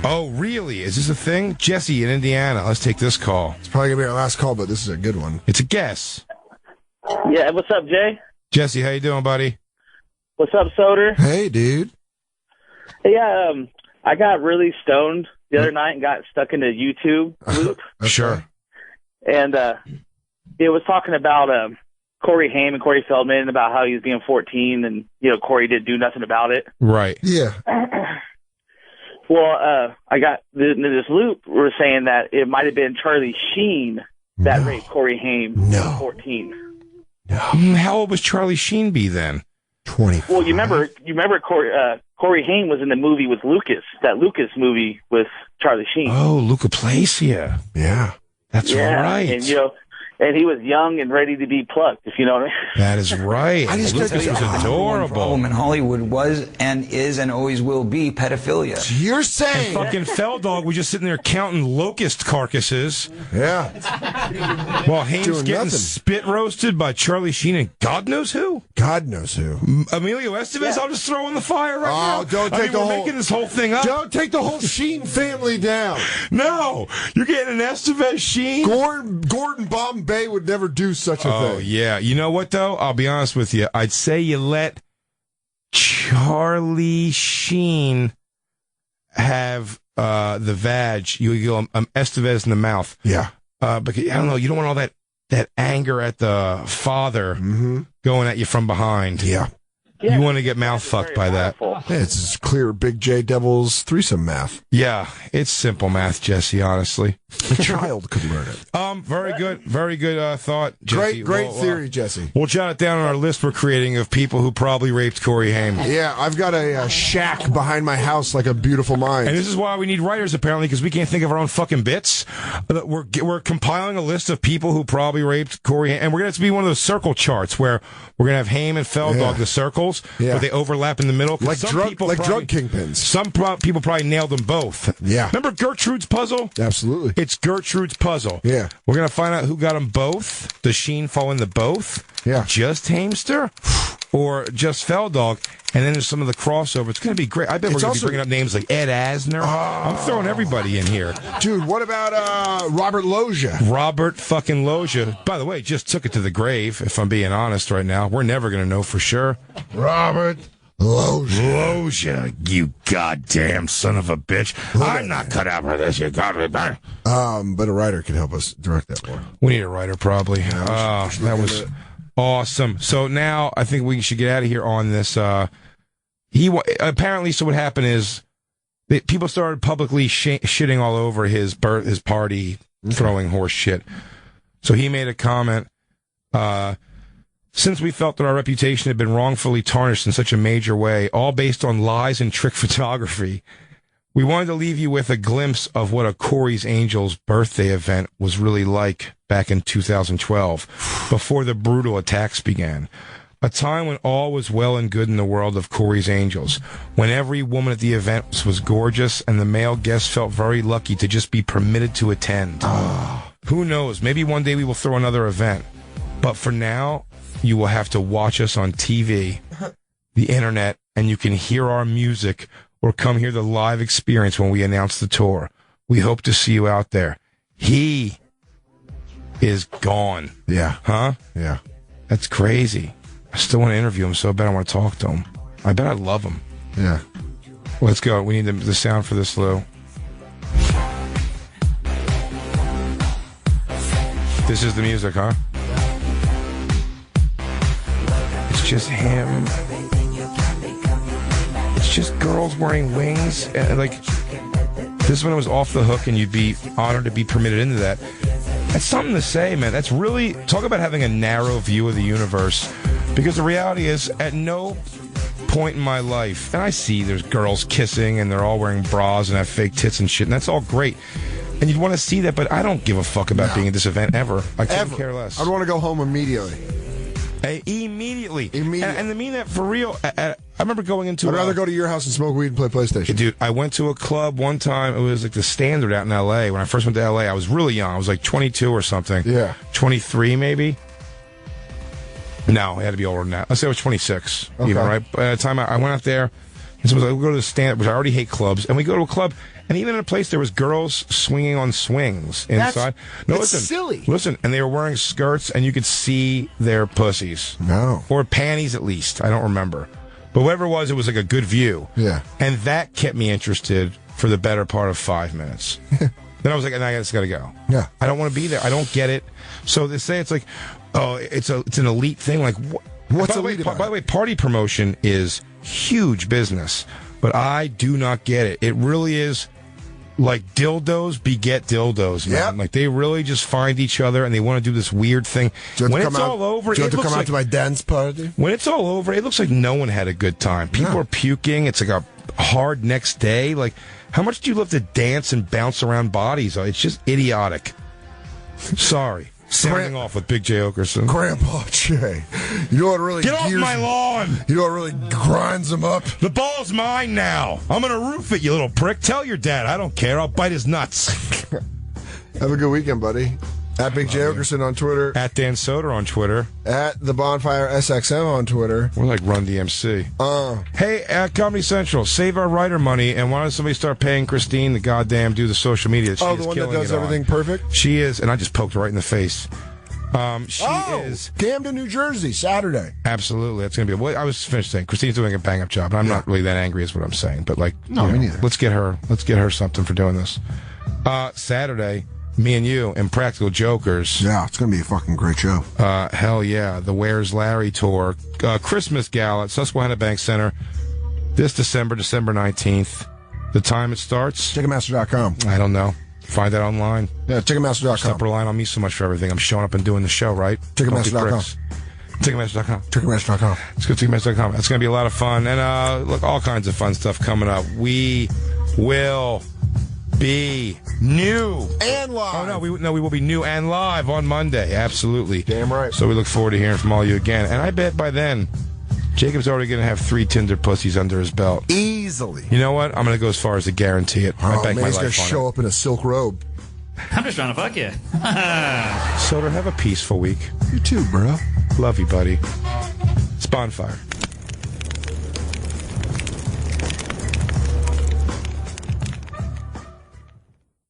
Oh, really? Is this a thing? Jesse in Indiana. Let's take this call. It's probably going to be our last call, but this is a good one. It's a guess. Yeah, what's up, Jay? Jesse, how you doing, buddy? What's up, Soder? Hey, dude. Hey, I got really stoned the other night and got stuck in a YouTube loop. Sure. And it was talking about Corey Haim and Corey Feldman, about how he was being 14 and, Corey didn't do nothing about it. Right. Yeah. Well, I got this loop. We're saying that it might have been Charlie Sheen that raped Corey Haim at 14. No. How old was Charlie Sheen be then? 20. Well, you remember Corey Haim was in the movie with Lucas, that Lucas movie with Charlie Sheen. Oh, Luca Placia. Yeah. That's right. And, and he was young and ready to be plucked, if you know what I mean. That is right. Lucas was adorable. The problem in Hollywood was and is and always will be pedophilia. You're saying. And fucking Feldog was just sitting there counting locust carcasses. Yeah. While Hames getting spit roasted by Charlie Sheen and God knows who? God knows who. Emilio Estevez, I'll just throw in the fire right now. Oh, don't take we're making this whole thing up. Don't take the whole Sheen family down. No. You're getting an Estevez Sheen? Gordon Bombay would never do such a thing. Oh, yeah. You know what, though? I'll be honest with you. I'd say you let Charlie Sheen have the vag. You go Estevez in the mouth. Yeah. Because, I don't know, you don't want all that anger at the father going at you from behind. Yeah. You want to get mouth fucked by that. Yeah, it's clear Big J Devil's threesome math. Yeah, it's simple math, Jesse, honestly. A child could learn it. Very good thought, Jesse. Great theory, Jesse. We'll jot it down on our list we're creating of people who probably raped Corey Haim. Yeah, I've got a shack behind my house like a beautiful mind. And this is why we need writers, apparently, because we can't think of our own fucking bits. We're compiling a list of people who probably raped Corey Haim, and we're going to be one of those circle charts where we're going to have Haim and Feldog, the circles, but they overlap in the middle. Like drug kingpins. Some people probably nailed them both. Yeah. Remember Gertrude's puzzle? Absolutely. It's Gertrude's puzzle. Yeah. We're going to find out who got them both. Does Sheen fall into both? Yeah. Just Hamster? or just Feldog, and then there's some of the crossover. It's going to be great. I bet we're going to be bringing up names like Ed Asner. I'm throwing everybody in here. Dude, what about Robert Loggia? Robert fucking Loggia. By the way, just took it to the grave, if I'm being honest right now. We're never going to know for sure. Robert Loggia, you goddamn son of a bitch. I'm not cut out for this, you got it. But a writer can help us direct that one. We need a writer, probably. That was awesome. So now I think we should get out of here on this. Apparently, so what happened is that people started publicly shitting all over his party, throwing horse shit. So he made a comment. Since we felt that our reputation had been wrongfully tarnished in such a major way, all based on lies and trick photography, we wanted to leave you with a glimpse of what a Corey's Angels birthday event was really like back in 2012, before the brutal attacks began. A time when all was well and good in the world of Corey's Angels, when every woman at the event was gorgeous and the male guests felt very lucky to just be permitted to attend. Who knows? Maybe one day we will throw another event. But for now, you will have to watch us on TV, the internet, and you can hear our music or come hear the live experience when we announce the tour. We hope to see you out there. He is gone. Yeah. Huh? Yeah. That's crazy. I still want to interview him so bad I want to talk to him. I bet I love him. Yeah. Let's go. We need the sound for this, Lou. This is the music, huh? It's just him. It's just girls wearing wings. Like, this one was Off the Hook, and you'd be honored to be permitted into that. That's something to say, man. That's really, talk about having a narrow view of the universe. Because the reality is, at no point in my life, and I see there's girls kissing, and they're all wearing bras and have fake tits and shit, and that's all great. And you'd want to see that, but I don't give a fuck about being at this event ever. I couldn't care less. I'd want to go home immediately. Immediately. And I mean that for real. I remember going into I'd rather go to your house and smoke weed and play PlayStation. Dude, I went to a club one time. It was like the Standard out in L.A. When I first went to L.A., I was really young. I was like 22 or something. Yeah. 23 maybe? No, I had to be older than that. Let's say I was 26. Okay. Even, right? By the time I went out there, and so we go to the Standard, which I already hate clubs, and we go to a club, and even in a place there was girls swinging on swings inside. That's silly. Listen, and they were wearing skirts, and you could see their pussies. No. Or panties, at least. I don't remember. But whatever it was like a good view. Yeah. And that kept me interested for the better part of 5 minutes. Then I was like, I just got to go. Yeah. I don't want to be there. I don't get it. So they say it's like, oh, it's an elite thing. Like, what's elite about it? By the way, party promotion is huge business, but I do not get it. It really is like dildos beget dildos, man. Yep. Like, they really just find each other and they want to do this weird thing. When it's all over, do you have to come out to my dance party? When it's all over, it looks like no one had a good time. People are puking. It's like a hard next day. Like, how much do you love to dance and bounce around bodies? It's just idiotic. Sorry. Sounding off with Big J. Oakerson. Grandpa Jay. You know what really Get off my lawn! You know what really grinds him up? The ball's mine now. I'm going to roof it, you little prick. Tell your dad. I don't care. I'll bite his nuts. Have a good weekend, buddy. At Big J. Oakerson on Twitter. At Dan Soder on Twitter. At the Bonfire SXM on Twitter. We're like Run DMC. Hey, at Comedy Central, save our writer money, and why don't somebody start paying Christine to goddamn do the social media? The one that does everything perfect? She is, and I just poked her right in the face. She is Camden, New Jersey, Saturday. Absolutely, that's gonna be. I was finished saying Christine's doing a bang up job. And I'm not really that angry, is what I'm saying. But like, me neither. Let's get her something for doing this. Saturday, me and you and Practical Jokers. Yeah, it's gonna be a fucking great show. Hell yeah, the Where's Larry tour, Christmas Gala at Susquehanna Bank Center, this December 19th. The time it starts. Ticketmaster.com. I don't know. Find that online. Yeah, Ticketmaster.com. Stop relying on me so much for everything. I'm showing up and doing the show, right? Ticketmaster.com. Ticketmaster.com. Ticketmaster.com. Let's go to Ticketmaster.com. That's going to be a lot of fun. And look, all kinds of fun stuff coming up. We will be new and live. Oh, no, we will be new and live on Monday. Absolutely. Damn right. So we look forward to hearing from all you again. And I bet by then, Jacob's already going to have 3 Tinder pussies under his belt. Easily. You know what? I'm going to go as far as to guarantee it. I bank my he's life going to show up in a silk robe. I'm just trying to fuck you. Soder, have a peaceful week. You too, bro. Love you, buddy. It's Bonfire.